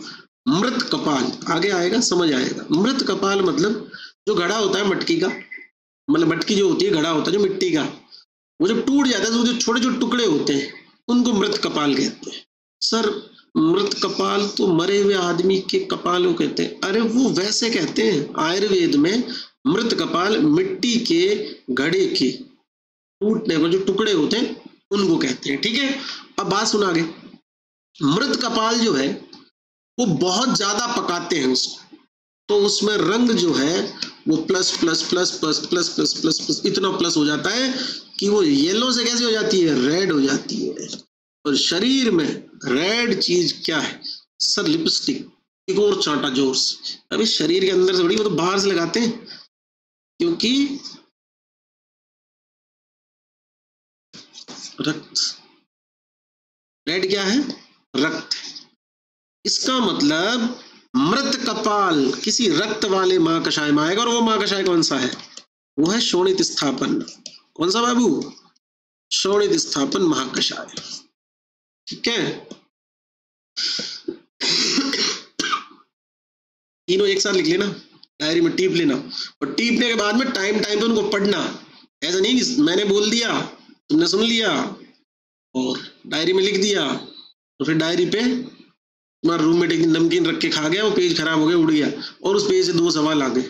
मृत कपाल। आगे आएगा, समझ आएगा। मृत कपाल मतलब जो घड़ा होता है मटकी का, मतलब मटकी जो होती है, घड़ा होता है जो मिट्टी का, वो जब टूट जाता है तो जो छोटे छोटे टुकड़े होते हैं उनको मृत कपाल कहते हैं। सर मृत कपाल तो मरे हुए आदमी के कपाल को कहते हैं। अरे वो वैसे कहते हैं, आयुर्वेद में मृत कपाल मिट्टी के घड़े के टूटने पर जो टुकड़े होते हैं उनको कहते हैं। ठीक है, अब बात सुना आगे। मृत कपाल जो है वो बहुत ज्यादा पकाते हैं उसको, तो उसमें रंग जो है वो plus plus plus plus plus plus plus plus इतना प्लस हो जाता है कि वो येलो से कैसी हो जाती है? रेड हो जाती है। और शरीर में रेड चीज क्या है? Sir lipstick. एक और चांटा जोर से। अभी शरीर के अंदर से बड़ी, वो तो बाहर से लगाते हैं, क्योंकि रक्त। रेड क्या है? रक्त। इसका मतलब मृत कपाल किसी रक्त वाले महाकषाय में आएगा, और वो महाकषाय कौन सा है? वो है शोणित स्थापन। कौन सा बाबू? शोणित स्थापन महाकषाय। ठीक है, तीनों एक साथ लिख लेना, डायरी में टीप लेना, और टीपने के बाद में टाइम टाइम पे उनको पढ़ना। ऐसा नहीं कि मैंने बोल दिया तुमने सुन लिया और डायरी में लिख दिया, तो फिर डायरी पे तुम्हारा रूममेट एक दिन नमकीन रख के खा गया, वो पेज खराब हो गया, उड़ गया, और उस पेज से 2 सवाल आ गए,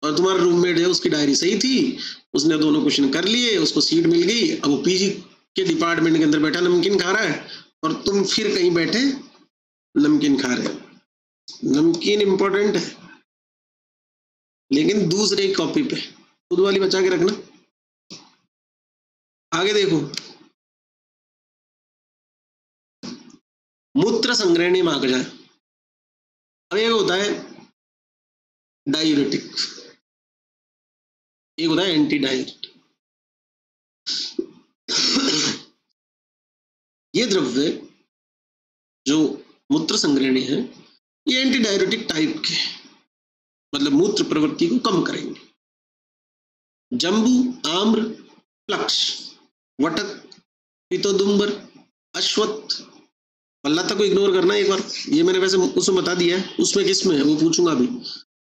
और तुम्हारा रूममेट है उसकी डायरी सही थी, उसने दोनों क्वेश्चन कर लिए, उसको सीट मिल गई, अब वो PG के डिपार्टमेंट के अंदर बैठा नमकीन खा रहा है, और तुम फिर कहीं बैठे नमकीन खा रहे हो। नमकीन इंपॉर्टेंट है, लेकिन दूसरे कॉपी पे खुद वाली बचा के रखना। आगे देखो, मूत्र संग्रहणी महाकषाय। अब एक होता है डायूरेटिक, एक होता है एंटी डायूरेटिक। ये द्रव्य जो मूत्र संग्रहणी है ये एंटी डायूरेटिक टाइप के, मतलब मूत्र प्रवृत्ति को कम करेंगे। जंबू, आम्र, प्लक्ष, वटक, पीतोदुम्बर, अश्वत्थ, पल्लता को इग्नोर करना एक बार, ये मैंने वैसे उसमें बता दिया है, उसमें किसमें है वो पूछूंगा अभी।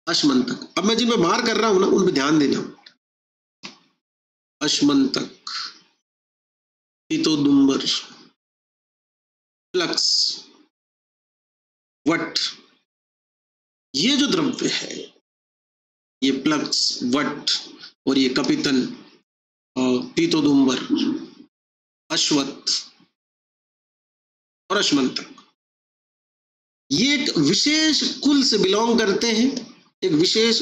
अश्मंतक। अब मैं जिन पे मार कर रहा हूं ना उन पे ध्यान देना। अश्मंतक, पीतोदुम्बर, प्लक्स, वट, ये जो द्रव्य है, ये प्लक्स, वट और ये कपितन, पीतोदुम्बर, अश्वत्थ और अश्मंतक, ये एक विशेष कुल से बिलोंग करते हैं, एक विशेष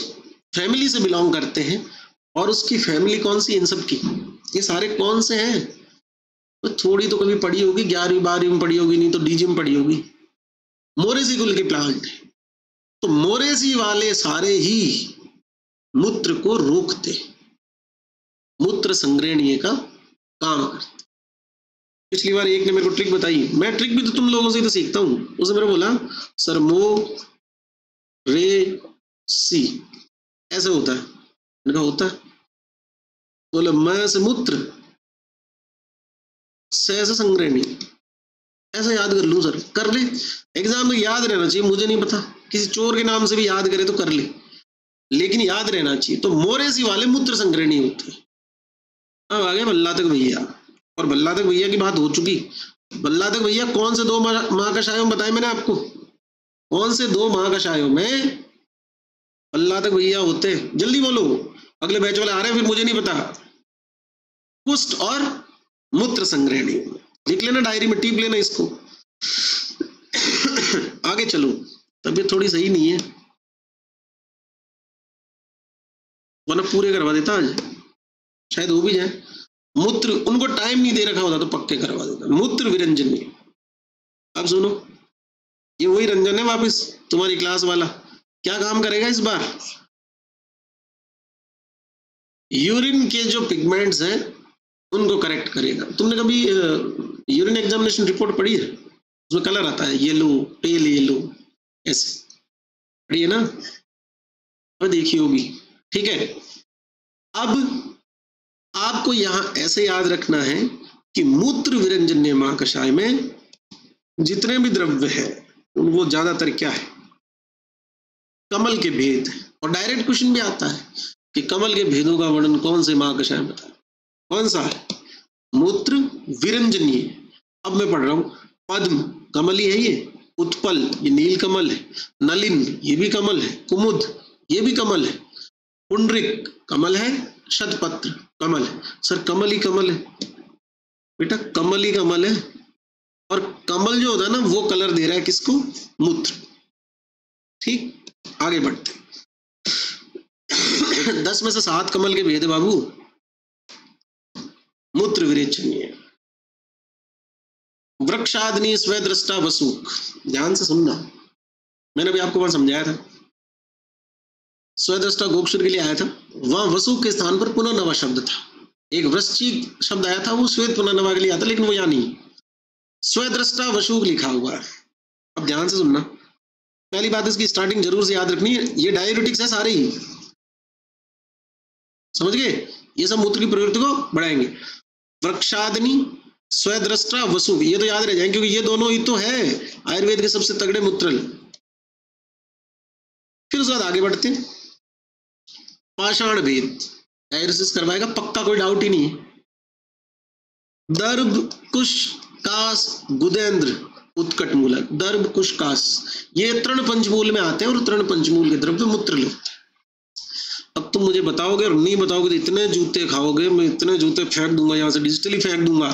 फैमिली से बिलोंग करते हैं। और उसकी फैमिली कौन सी? इन सब की ये सारे कौन से हैं? तो थोड़ी तो कभी पढ़ी होगी, 11वीं 12वीं में पढ़ी होगी, नहीं तो डीजी में पढ़ी होगी। मोरेसी कुल के प्लांट, तो मोरेसी वाले सारे ही मूत्र को रोकते, मूत्र संग्रहणीय का काम करते। पिछली बार एक ने मेरे को ट्रिक बताई, मैं ट्रिक भी तो तुम लोगों से ही तो सीखता हूं। उसने मेरे बोला सर मोरेसी ऐसे होता है, मैंने कहा होता है, बोला मैं से मूत्र, से संग्रहणी, ऐसा याद कर लूं सर, कर ले, एग्जाम में याद रहना चाहिए, मुझे नहीं पता, किसी चोर के नाम से भी याद करे तो कर ले, लेकिन याद रहना चाहिए। तो मोरेसी वाले मूत्र संग्रहणी होते हैं। अब आगे भल्लातक भैया, और भल्लातक भैया की बात हो चुकी। भल्लातक भैया कौन से दो महाकषायों बताए मैंने आपको, कौन से दो महाकषायों में भल्लातक भैया होते हैं? जल्दी बोलो, अगले बैच वाले आ रहे हैं फिर मुझे नहीं पता। कुष्ठ और मूत्र संग्रहणी, लिख लेना डायरी में, टीप लेना इसको। आगे चलो, तबीयत थोड़ी सही नहीं है, वरना पूरे करवा देता आज, शायद हो भी जाए। मूत्र, उनको टाइम नहीं दे रखा होता तो पक्के करवा देता। मूत्र विरंजनी, अब सुनो, ये वही रंजन है वापस तुम्हारी क्लास वाला। क्या काम करेगा इस बार? यूरिन के जो पिगमेंट्स हैं उनको करेक्ट करेगा। तुमने कभी यूरिन एग्जामिनेशन रिपोर्ट पढ़ी है? उसमें कलर आता है येलो, पेल येलो, ऐसे पढ़ी है ना, और देखी होगी, ठीक है। अब आपको यहां ऐसे याद रखना है कि मूत्र विरंजन्य महाकषाय में जितने भी द्रव्य है वो ज्यादातर क्या है, कमल के भेद। और डायरेक्ट क्वेश्चन भी आता है कि कमल के भेदों का वर्णन कौन से महाकषाय में बताए? कौन सा है? मूत्र विरंजनीय। अब मैं पढ़ रहा हूं, पद्म कमल ही है, ये उत्पल ये नील कमल है, नलिन ये भी कमल है, कुमुद ये भी कमल है, पुंडरिक कमल है, शतपत्र कमल है। सर कमल ही कमल है बेटा, कमल ही कमल है। और कमल जो होता है ना वो कलर दे रहा है किसको? मूत्र। ठीक, आगे बढ़ते। 10 में से 7 कमल के भेद है बाबू। मूत्र विरेचनीय, वृक्षादनी, स्वदृष्टा, वसूक। ध्यान से सुनना, मैंने भी आपको वहां समझाया था। स्वदृष्टा गोक्षर के लिए आया था, वहां वसूक के स्थान पर पुनर्नवा शब्द था। एक वृश्चिक शब्द आया था, वो श्वेत पुनर्नवा के लिए आता, लेकिन वो यहाँ नहीं। स्वदृष्टा वसूक लिखा हुआ है। अब ध्यान से सुनना, पहली बात इसकी स्टार्टिंग जरूर से याद रखनी है, ये डाययूरेटिक्स है सारे ही, समझ गए? ये सब मूत्र की प्रवृत्ति को बढ़ाएंगे। वृक्षादनी, स्वदृष्टा, वसूक, ये तो याद रह जाएंगे क्योंकि ये दोनों ही तो है आयुर्वेद के सबसे तगड़े मूत्रल। फिर उसके बाद आगे बढ़ते हैं। पाषाण भेद, डायलिसिस करवाएगा पक्का, कोई डाउट ही नहीं है। दर्भ, कुश, कास, गुदेंद्र, उत्कट मूलक। दर्भ, कुश, कास ये तृण पंचमूल में आते हैं और तृण पंचमूल के द्रव्य मूत्रल। अब तुम मुझे बताओगे और नहीं बताओगे तो इतने जूते खाओगे, मैं इतने जूते फेंक दूंगा, यहां से डिजिटली फेंक दूंगा।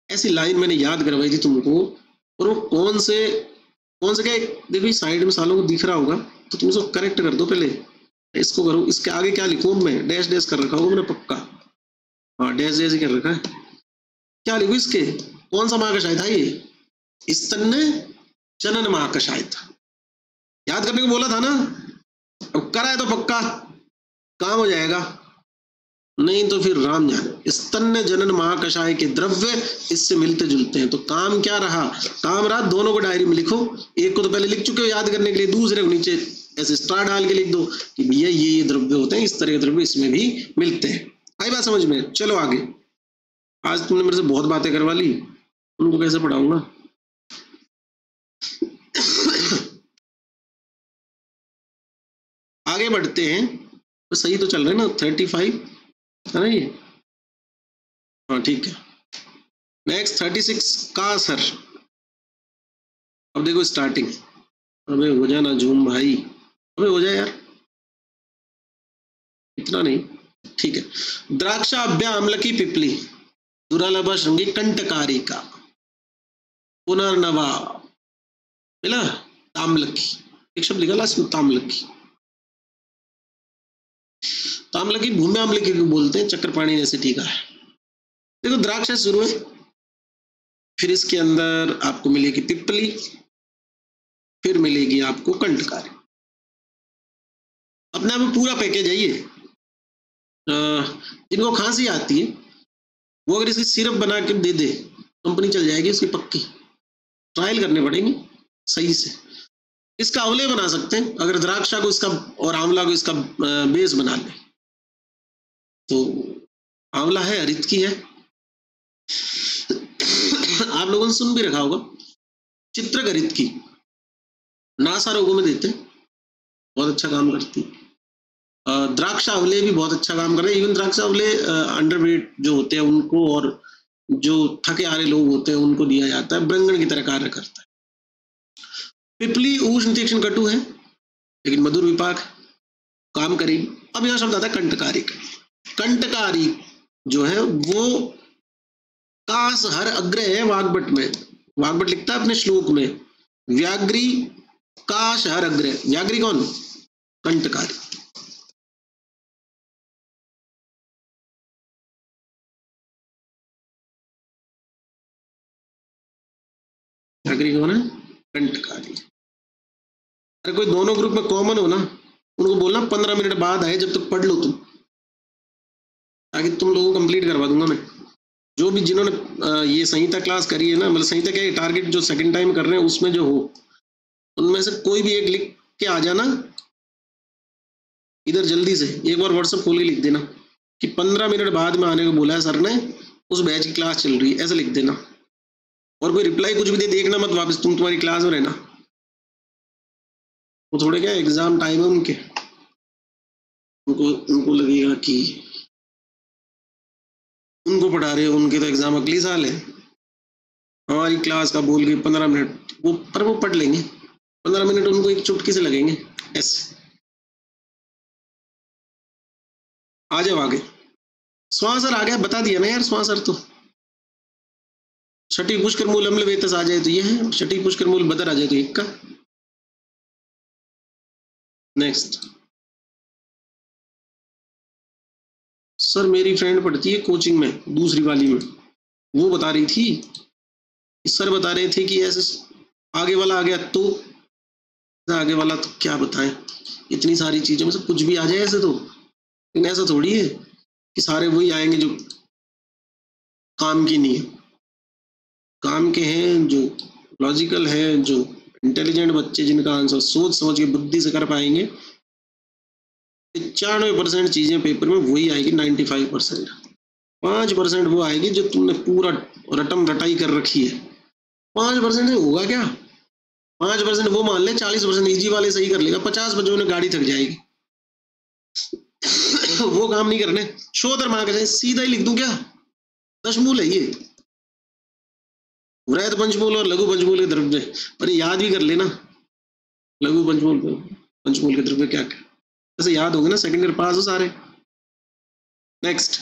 ऐसी लाइन मैंने याद करवाई थी तुमको, और वो कौन से क्या, देखो साइड में सालों को दिख रहा होगा तो तुम इसको करेक्ट कर दो। पहले इसको करो, इसके आगे क्या लिखूं मैं? डैश डैश कर रखा होगा मैंने पक्का, हाँ डैश डैश ही कर रखा है। क्या लिखूं इसके? कौन सा महाकषाय था ये? स्तन्य जनन महाकषाय था। याद करने को बोला था ना, अब करा है तो पक्का काम हो जाएगा, नहीं तो फिर राम जाने। स्तन्य जनन महाकषाय के द्रव्य इससे मिलते जुलते हैं। तो काम क्या रहा? काम रहा दोनों को डायरी में लिखो। एक को तो पहले लिख चुके हो याद करने के लिए, दूसरे को नीचे ऐसे स्टार डाल के लिख दो कि भैया ये द्रव्य होते हैं, इस तरह के द्रव्य इसमें भी मिलते हैं। आई बात समझ में? चलो आगे। आज तुमने मेरे से बहुत बातें करवा ली, उनको कैसे पढ़ाऊंगा? आगे बढ़ते हैं, तो सही तो चल रहे हैं ना? 35 है ना ये? हाँ ठीक है। नेक्स्ट 36 का सर। अब देखो स्टार्टिंग, अबे हो जाना झूम भाई, अबे हो जाए यार, इतना नहीं, ठीक है। द्राक्षाभ्या अम्लकी पिपली, दुरालभा श्रृंगी, कंटकारी का, पुनर्नवा मिला, ताम्लकी, एक शब्द लिखा लास्ट में, ताम्लकी। ताम्लकी भूम्या अम्लकी को बोलते हैं, चक्रपाणी जैसे टीका है। देखो द्राक्ष शुरू है, फिर इसके अंदर आपको मिलेगी पिपली, फिर मिलेगी आपको कंटकारी। अपने आप में पूरा पैकेज है ये। जिनको खांसी आती है वो अगर इसकी सिरप बना के दे दे, कंपनी चल जाएगी इसकी पक्की। ट्रायल करने पड़ेंगे सही से। इसका आंवले बना सकते हैं, अगर द्राक्षा को इसका और आंवला को इसका बेस बना ले तो आंवला है, हरित की है, आप लोगों ने सुन भी रखा होगा, चित्रगरित की, नासा रोगों में देते हैं, बहुत अच्छा काम करती है। द्राक्षावले भी बहुत अच्छा काम कर रहे हैं। इवन द्राक्षावले अंडरवेट जो होते हैं उनको और जो थके हारे लोग होते हैं उनको दिया जाता है, ब्रंगण की तरह कार्य करता है। पिपली उष्ण तीक्ष्ण कटु है लेकिन मधुर विपाक, काम करेगी। अब यह शब्द आता है कंटकारिक। कंटकारिक जो है वो कास हर अग्रह है वाग्भट में, वाग्भट लिखता है अपने श्लोक में, व्याग्री काश हर अग्रह। व्याग्री कौन? कंटकारी। व्याग्री कौन है? कंटकारी। अरे कोई दोनों ग्रुप में कॉमन हो ना, उनको बोलना 15 मिनट बाद आए, जब तक पढ़ लो तुम, ताकि तुम लोगों को कंप्लीट करवा दूंगा मैं। जो भी जिन्होंने ये संहिता क्लास करी है ना, मतलब संहिता क्या है, टारगेट जो सेकंड टाइम कर रहे हैं उसमें जो हो, उनमें से कोई भी एक लिख के आ जाना इधर जल्दी से। एक बार व्हाट्सएप खोल के लिख देना कि 15 मिनट बाद में आने को बोला है सर ने, उस बैच की क्लास चल रही है, ऐसा लिख देना। और कोई रिप्लाई कुछ भी दे देखना मत वापस, तुम तुम्हारी क्लास में रहना। वो थोड़े क्या एग्जाम टाइम है उनके, उनको लगेगा कि उनको पढ़ा रहे हो, उनके तो एग्जाम अगली साल है, हमारी क्लास का बोल के 15 मिनट वो, पर वो पढ़ लेंगे 15 मिनट, उनको एक चुटकी से लगेंगे ऐसे। आ जाओ आगे। श्वासर आ गया, बता दिया ना यार श्वासर तो। छठी पुष्कर मूल अम्ल वेतस आ जाए तो ये है, छठी पुष्कर मूल बदर आ जाए तो एक का। नेक्स्ट, सर मेरी फ्रेंड पढ़ती है कोचिंग में, दूसरी वाली में, वो बता रही थी, सर बता रहे थे कि ऐसे आगे वाला आ गया तो आगे वाला तो क्या बताएं, इतनी सारी चीजों में से कुछ भी आ जाए ऐसे तो। लेकिन ऐसा थोड़ी है कि सारे वही आएंगे जो काम की नहीं है। काम के हैं जो लॉजिकल है, जो इंटेलिजेंट बच्चे जिनका आंसर सोच समझ के बुद्धि से कर पाएंगे, 95% चीजें पेपर में वही आएगी। 95%, 5% वो आएगी जो तुमने पूरा रटम रटाई कर रखी है। 5% होगा क्या, 5% वो मान ले, 40% इजी वाले सही कर लेगा, 50% में गाड़ी थक जाएगी। वो काम नहीं करने। शोधर मांग जाए सीधा ही लिख दूं क्या, दशमूल है ये, वृहद पंचमूल और लघु पंचमूल के द्रव्य। पर याद भी कर लेना, लघु पंचमूल पंचमूल के द्रव्य क्या क्या, ऐसे याद होंगे ना, सेकंड ईयर पास हो सारे। नेक्स्ट,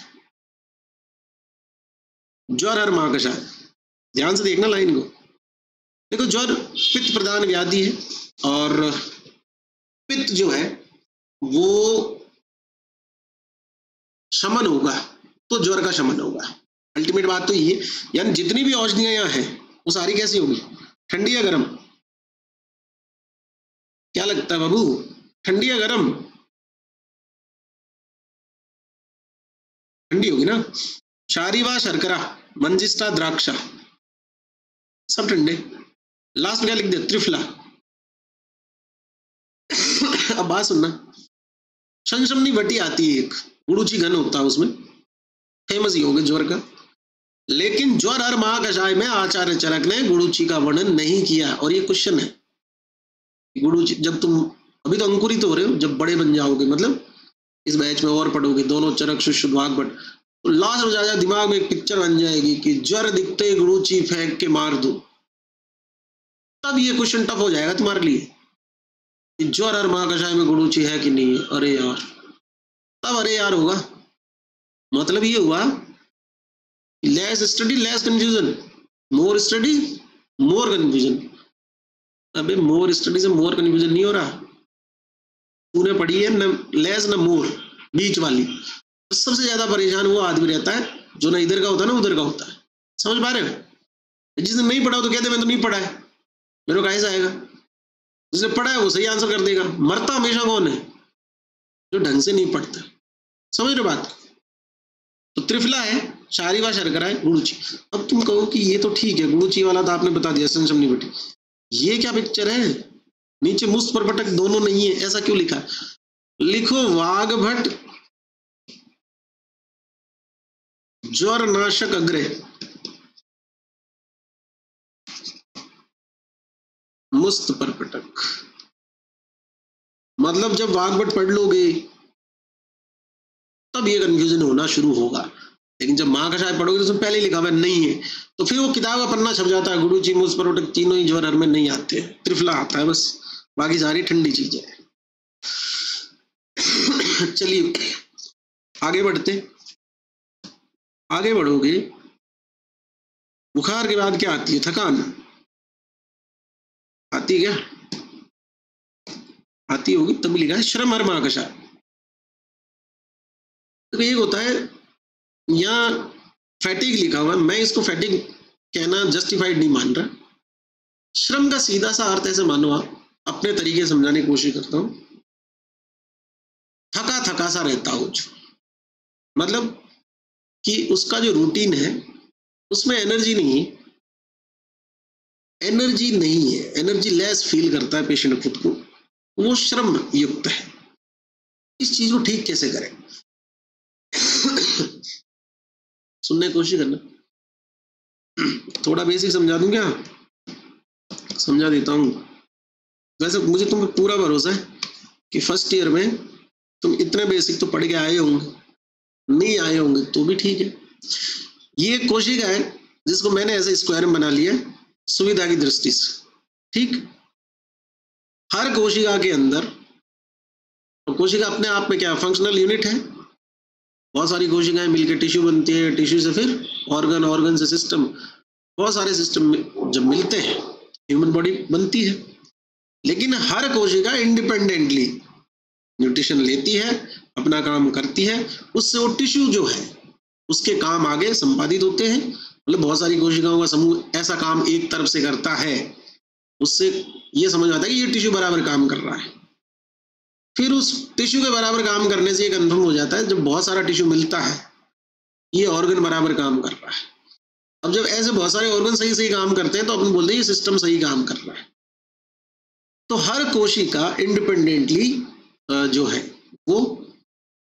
ज्वर हर महाकषाय, ध्यान से देखना लाइन को। देखो ज्वर पित्त प्रधान व्याधि है, और पित्त जो है वो शमन होगा तो ज्वर का शमन होगा। अल्टीमेट बात तो ये, यानी जितनी भी औषधियां यहाँ हैं वो सारी कैसी होगी, ठंडी या गर्म? क्या लगता है बाबू, ठंडी या गर्म? ठंडी होगी ना। शारीवा शर्करा, मंजिष्ठा द्राक्षा, सब ठंडे। लास्ट क्या लिख दिया, त्रिफला। अब बात सुनना, शमशमनी वटी आती है एक, गुड़ूची घन होता है उसमें, फेमस ही होगा ज्वर का। लेकिन ज्वर हर महाकषाय में आचार्य चरक ने गुड़ूची का वर्णन नहीं किया। और ये क्वेश्चन है, गुड़ूची जब तुम अभी तो अंकुरित हो रहे हो, जब बड़े बन जाओगे, मतलब इस बैच में और पढ़ोगे, दोनों चरक शुष्क वाग्भट, तो लास्ट में जाएगा दिमाग में एक पिक्चर बन जाएगी कि ज्वर दिखते ही गुड़ूची फेंक के मार दो। तब ये क्वेश्चन टफ हो जाएगा तुम्हारे लिए, ज्वर हर महाकषाय में गुड़ूची है कि नहीं है। अरे यार, तब अरे यार होगा। मतलब ये हुआ, less study less confusion, more study more confusion. अबे मोर स्टडी से मोर कंफ्यूजन नहीं हो रहा, तूने पढ़ी है न लेस न मोर, बीच वाली। तो सबसे ज्यादा परेशान वो आदमी रहता है जो ना इधर का होता है ना उधर का होता है। समझ पा रहे हो? जिसने नहीं पढ़ा तो कहते मैं तो नहीं पढ़ा है, मेरे को कैसे आएगा। जिसने पढ़ा है वो सही आंसर कर देगा। मरता हमेशा कौन है, जो ढंग से नहीं पढ़ता। समझ रहे बात? तो त्रिफला है, शारीवा शर्करा है, गुड़ूची। अब तुम कहो कि ये तो ठीक है, गुड़ूची वाला तो आपने बता दिया, शमशमनी वटी। ये क्या पिक्चर है, नीचे मुस्त परपटक दोनों नहीं है, ऐसा क्यों लिखा? लिखो वाग्भट ज्वर नाशक अग्रह, मुस्त परपटक। मतलब जब वाग्भट पढ़ लोगे तब ये कंफ्यूजन होना शुरू होगा, लेकिन जब महाकषाय पढ़ोगे तो उसमें पहले ही लिखा हुआ नहीं है, तो फिर वो किताब का पन्ना छप जाता है, गुरुची मुस्त परपटक तीनों ही ज्वर में नहीं आते, त्रिफला आता है बस, बाकी सारी ठंडी चीजें। चलिए आगे बढ़ते, आगे बढ़ोगे, बुखार के बाद क्या आती है? थकान आती क्या? आती होगी, तभी लिखा है श्रम हर महाकषाय। तो एक होता है यहाँ फैटिग लिखा हुआ है, मैं इसको फैटिग कहना जस्टिफाइड नहीं मान रहा। श्रम का सीधा सा अर्थ ऐसे मानो, आप अपने तरीके से समझाने की कोशिश करता हूँ, थका थका सा रहता हो, मतलब कि उसका जो रूटीन है उसमें एनर्जी नहीं है, एनर्जी लेस फील करता है पेशेंट खुद को, वो श्रम युक्त है। इस चीज को ठीक कैसे करें? सुनने की कोशिश करना, थोड़ा बेसिक समझा दूं क्या? समझा देता हूँ। वैसे मुझे तुम पे पूरा भरोसा है कि फर्स्ट ईयर में तुम इतने बेसिक तो पढ़ के आए होंगे, नहीं आए होंगे तो भी ठीक है। ये कोशिका है जिसको मैंने ऐसे स्क्वायर में बना लिया सुविधा की दृष्टि से, ठीक। हर कोशिका के अंदर, तो कोशिका अपने आप में क्या फंक्शनल यूनिट है, बहुत सारी कोशिकाएं मिलकर टिश्यू बनती है, टिश्यू से फिर ऑर्गन, ऑर्गन से सिस्टम, बहुत सारे सिस्टम जब मिलते हैं ह्यूमन बॉडी बनती है। लेकिन हर कोशिका इंडिपेंडेंटली न्यूट्रिशन लेती है, अपना काम करती है, उससे वो टिश्यू जो है उसके काम आगे संपादित होते हैं। मतलब बहुत सारी कोशिकाओं का समूह ऐसा काम एक तरफ से करता है, उससे ये समझ आता है कि ये टिश्यू बराबर काम कर रहा है। फिर उस टिश्यू के बराबर काम करने से ये कंफर्म हो जाता है, जब बहुत सारा टिश्यू मिलता है ये ऑर्गन बराबर काम कर रहा है। अब जब ऐसे बहुत सारे ऑर्गन सही सही काम करते हैं तो अपन बोलते हैं ये सिस्टम सही काम कर रहा है। तो हर कोशिका इंडिपेंडेंटली जो है वो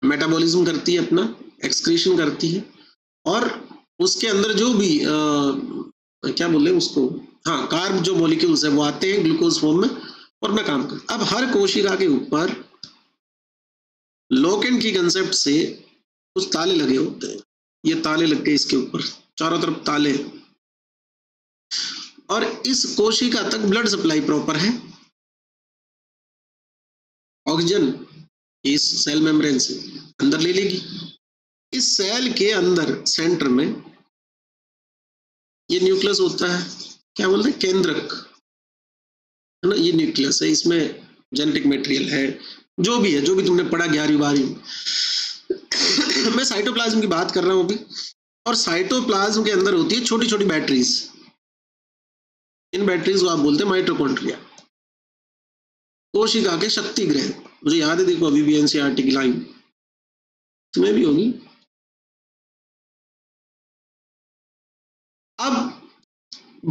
मेटाबॉलिज्म करती है, अपना एक्सक्रीशन करती है, और उसके अंदर जो भी क्या बोले उसको, हाँ, कार्ब जो मॉलिक्यूल्स है वो आते हैं ग्लूकोज फॉर्म में और अपना काम करते। अब हर कोशिका के ऊपर लॉक एंड की कंसेप्ट से कुछ ताले लगे होते हैं, ये ताले लग गए इसके ऊपर, चारों तरफ ताले, और इस कोशिका तक ब्लड सप्लाई प्रॉपर है, ऑक्सीजन इस सेल मेम्ब्रेन से अंदर ले लेगी। इस सेल के अंदर सेंटर में ये न्यूक्लियस होता है, क्या बोलते हैं, केंद्रक है ना, ये न्यूक्लियस है, इसमें जेनेटिक मटेरियल है, जो भी है, जो भी तुमने पढ़ा 11वीं 12वीं। मैं साइटोप्लाज्म की बात कर रहा हूं अभी, और साइटोप्लाज्म के अंदर होती है छोटी छोटी बैटरीज, इन बैटरीज को आप बोलते हैं माइटोकॉन्ड्रिया, कोशिका के शक्ति ग्रह। मुझे याद है, देखो अभी भी एनसीईआरटी की लाइन तुम्हें भी होगी। अब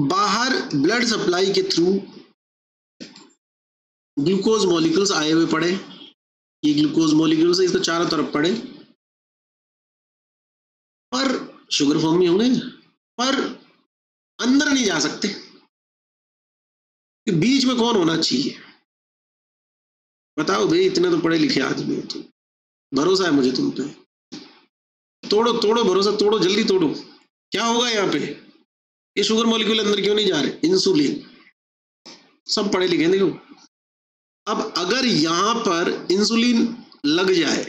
बाहर ब्लड सप्लाई के थ्रू ग्लूकोज मॉलिक्यूल्स आए हुए पड़े, ये ग्लूकोज मॉलिक्यूल्स इसके चारों तरफ पड़े, पर शुगर फॉर्म में होंगे, पर अंदर नहीं जा सकते। बीच में कौन होना चाहिए बताओ भाई, इतने तो पढ़े लिखे आदमी हो तुम, भरोसा है मुझे तुम पे। तोड़ो तोड़ो भरोसा, तोड़ो जल्दी तोड़ो। क्या होगा यहाँ पे, ये शुगर मॉलिक्यूल अंदर क्यों नहीं जा रहे, इंसुलिन, सब पढ़े लिखे। देखो अब अगर यहां पर इंसुलिन लग जाए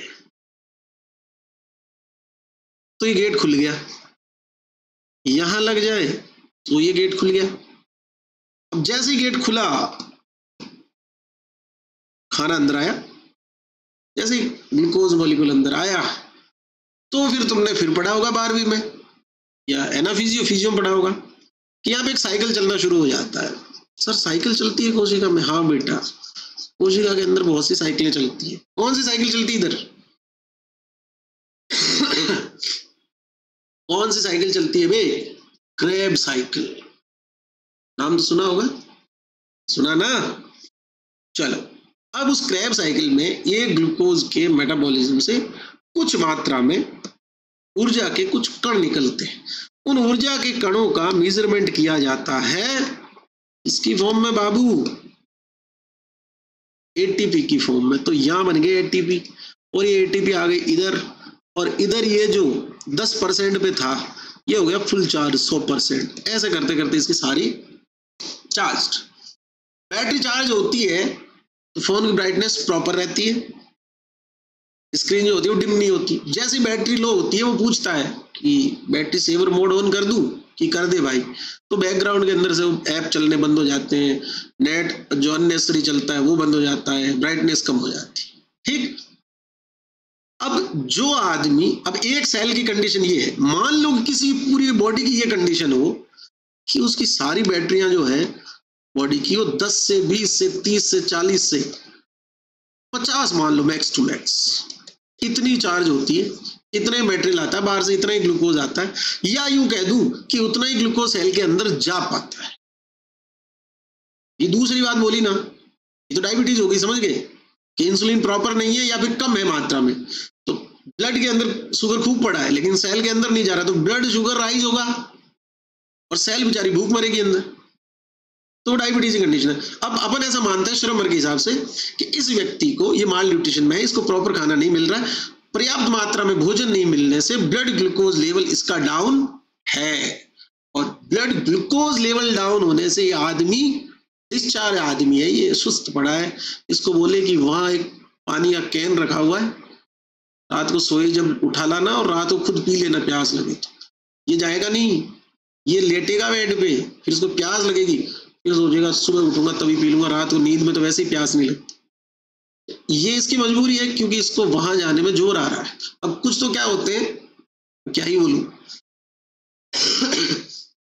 तो ये गेट खुल गया, यहां लग जाए तो ये गेट खुल गया। अब जैसे ही गेट खुला खाना अंदर आया, जैसे ही ग्लूकोज मॉलिक्यूल अंदर आया, तो फिर तुमने फिर पढ़ा होगा 12वीं में या फिजियो पढ़ा होगा कि यहाँ पे एक साइकिल चलना शुरू हो जाता है। सर साइकिल चलती है कोशिका में? हाँ बेटा, कोशिका के अंदर बहुत सी साइकिलें चलती है। कौन सी साइकिल चलती है इधर? कौन सी साइकिल चलती है बे? क्रेब साइकिल, नाम तो सुना होगा, सुना ना? चलो, अब उस क्रेब साइकिल में ये ग्लूकोज के मेटाबॉलिज्म से कुछ मात्रा में ऊर्जा के कुछ कण निकलते हैं। उन ऊर्जा के कणों का मेजरमेंट किया जाता है इसकी फॉर्म में बाबू, एटीपी की फॉर्म में। तो यहाँ बन गए एटीपी, और ये एटीपी आ गई इधर, और इधर ये जो 10% पे था ये हो गया फुल चार्ज 100%। ऐसे करते करते इसकी सारी चार्ज। बैटरी चार्ज होती है तो फोन की ब्राइटनेस प्रॉपर रहती है, स्क्रीन जो होती है वो डिम नहीं होती। जैसे बैटरी लो होती है वो पूछता है कि बैटरी सेवर मोड ऑन कर दूं कि कर दे भाई, तो बैकग्राउंड के अंदर से ऐप चलने बंद हो जाते हैं, नेट जो अननेसेसरी चलता है वो बंद हो जाता है, ब्राइटनेस कम हो जाती है। ठीक, अब जो आदमी, अब एक सेल की कंडीशन ये है, मान लो किसी पूरी बॉडी की ये कंडीशन हो कि उसकी सारी बैटरियां जो है बॉडी की वो 10 से 20 से 30 से 40 से 50 मान लो मैक्स टू मैक्स इतनी चार्ज होती है, इतना ही मटेरियल आता है बाहर से, इतना ही ग्लूकोज आता है, या यूं कह दूं कि उतना ही ग्लूकोज सेल के अंदर जा पाता है। ये दूसरी बात बोली ना, ये तो डायबिटीज होगी, समझ गए कि इंसुलिन प्रॉपर नहीं है या फिर कम है मात्रा में, तो ब्लड के अंदर शुगर खूब पड़ा है लेकिन सेल के अंदर नहीं जा रहा, तो ब्लड शुगर राइज होगा और सेल बेचारी भूख मरेगी अंदर, तो डायबिटीज की कंडीशन है। अब अपन ऐसा मानते हैं श्रमर के हिसाब से कि इस व्यक्ति को ये माल न्यूट्रिशन में है, इसको प्रॉपर खाना नहीं मिल रहा है, पर्याप्त मात्रा में भोजन नहीं मिलने से ब्लड ग्लूकोज लेवल इसका डाउन है, और ब्लड ग्लूकोज लेवल डाउन होने से ये आदमी डिस्चार्ज आदमी है, ये सुस्त पड़ा है। इसको बोले कि वहां एक पानी का कैन रखा हुआ है, रात को सोए जब उठा लाना और रात को खुद पी लेना प्यास लगे तो, ये जाएगा नहीं, ये लेटेगा बेड पे, फिर उसको प्यास लगेगी, फिर सोचेगा सुबह उठूंगा तभी पी लूंगा, रात को नींद में तो वैसे ही प्यास नहीं लगती। ये इसकी मजबूरी है क्योंकि इसको वहां जाने में जोर आ रहा है। अब कुछ तो क्या होते हैं, क्या ही बोलूं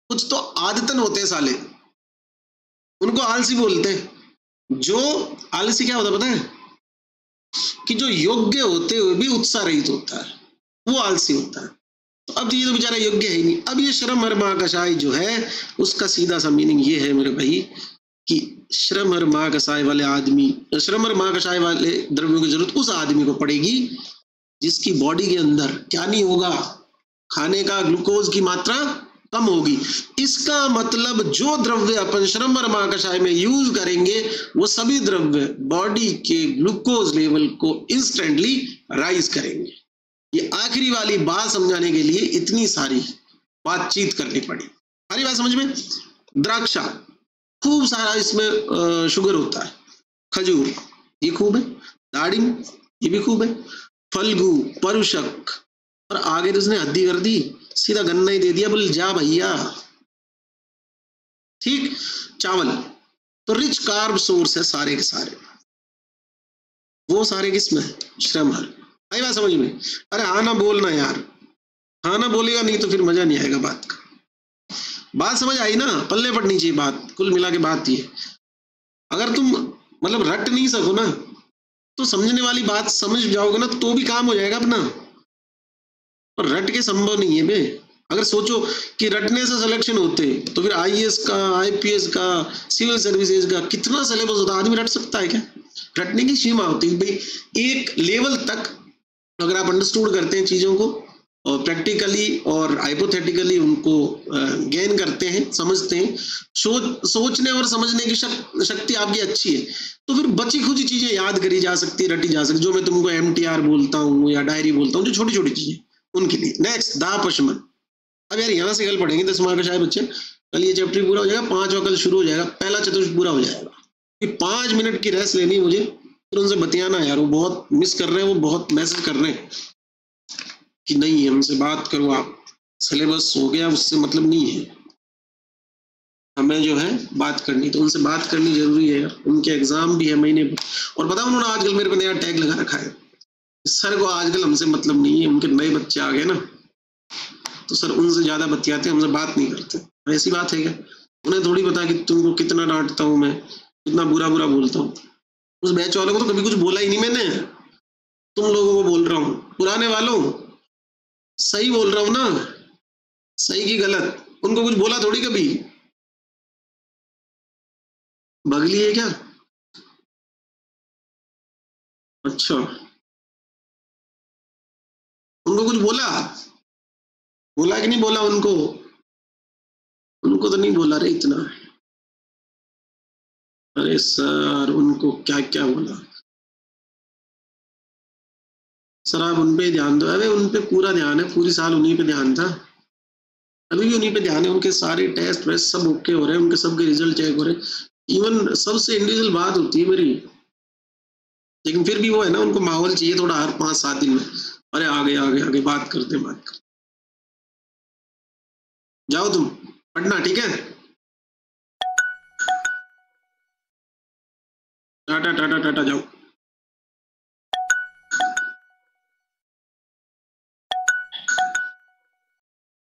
कुछ तो आदतन होते हैं साले, उनको आलसी बोलते हैं। जो आलसी क्या होता है पता है, कि जो योग्य होते हुए भी उत्साह रहित होता है, वो आलसी होता है। तो अब ये तो बेचारा योग्य है ही नहीं। अब ये श्रम हर माह कषाय जो है उसका सीधा सा मीनिंग ये है मेरे भाई कि श्रम हर माह कषाय वाले आदमी, श्रम हर माह कषाय वाले द्रव्यों की जरूरत उस आदमी को पड़ेगी जिसकी बॉडी के अंदर क्या नहीं होगा, खाने का ग्लूकोज की मात्रा कम होगी। इसका मतलब जो द्रव्य अपन श्रम हर माह कषाय में यूज करेंगे वो सभी द्रव्य बॉडी के ग्लूकोज लेवल को इंस्टेंटली राइज करेंगे। ये आखिरी वाली बात समझाने के लिए इतनी सारी बातचीत करनी पड़ी। सारी बात समझ में? द्राक्षा खूब सारा इसमें शुगर होता है, खजूर ये खूब है, दाड़िम ये भी खूब है, फल्गु, परुषक, और आगे तो उसने हद्दी कर दी, सीधा गन्ना ही दे दिया, बोल जा भैया। ठीक, चावल तो रिच कार्ब सोर्स है सारे के सारे, वो सारे किसमें? श्रम हर। आई बात समझ में? अरे हाँ ना बोलना यार, हाँ ना बोलेगा नहीं तो फिर मजा नहीं आएगा बात का। बात समझ आई ना? पल्ले पड़नी चाहिए बात, कुल मिला के बात ये। अगर तुम मतलब रट नहीं सको ना तो समझने वाली बात समझ जाओगे ना तो भी काम हो जाएगा अपना, पर रट के संभव नहीं है बे। अगर सोचो कि रटने से सिलेक्शन होते तो फिर आईएएस का, आईपीएस का, सिविल सर्विसेज का कितना सिलेबस होता, आदमी रट सकता है क्या? रटने की सीमा होती है भाई, एक लेवल तक अगर आप अंडरस्टूड करते हैं चीजों को और प्रैक्टिकली और हाइपोथेटिकली उनको गेन करते हैं, समझते हैं, सोचने और समझने की शक्ति आपकी अच्छी है, तो फिर बची खुची चीजें याद करी जा सकती, रटी जा सकती। जो मैं तुमको एमटीआर बोलता हूँ या डायरी बोलता हूँ, जो छोटी छोटी चीजें उनके लिए। नेक्स्ट दाह पशमन। अब यार यहाँ से कल पढ़ेंगे 10वां का शायद बच्चे, कल ये चैप्टर पूरा हो जाएगा, 5वां कल शुरू हो जाएगा, पहला चतुर्थ पूरा हो जाएगा। 5 मिनट की रेस्ट लेनी है मुझे, फिर उनसे बतियाना यार, वो बहुत मिस कर रहे हैं, वो बहुत मैसेज कर रहे हैं कि नहीं हमसे बात करो, आप सिलेबस हो गया उससे मतलब नहीं है, हमें जो है बात करनी, तो उनसे बात करनी जरूरी है यार, उनके एग्जाम भी है महीने पर। और पता उन्होंने आजकल मेरे को नया टैग लगा रखा है, सर को आजकल हमसे मतलब नहीं है, उनके नए बच्चे आ गए ना तो सर उनसे ज्यादा बतियाते, हमसे बात नहीं करते। ऐसी बात है क्या? उन्हें थोड़ी पता कि तुमको कितना डांटता हूँ मैं, कितना बुरा बुरा बोलता हूँ। उस बैच वालों को तो कभी कुछ बोला ही नहीं मैंने, तुम लोगों को बोल रहा हूँ, पुराने वालों सही बोल रहा हूँ ना, सही की गलत, उनको कुछ बोला थोड़ी कभी। बगली है क्या? अच्छा, उनको कुछ बोला, बोला कि नहीं बोला उनको? उनको तो नहीं बोला रे इतना। अरे सर उनको क्या क्या बोला सर, आप उन पे ही ध्यान दो। अरे उन पे पूरा ध्यान है, पूरी साल उन्हीं पे ध्यान था, अभी भी उन्हीं पे ध्यान है। उनके सारे टेस्ट वेस्ट सब ओके हो रहे हैं, उनके सबके रिजल्ट चेक हो रहे हैं। इवन सबसे इंडिविजुअल बात होती है मेरी, लेकिन फिर भी वो है ना, उनको माहौल चाहिए थोड़ा हर 5-7 दिन में। अरे आगे आगे आगे बात करते बात करते। जाओ तुम पढ़ना, ठीक है। टाटा टाटा टाटा, जाओ।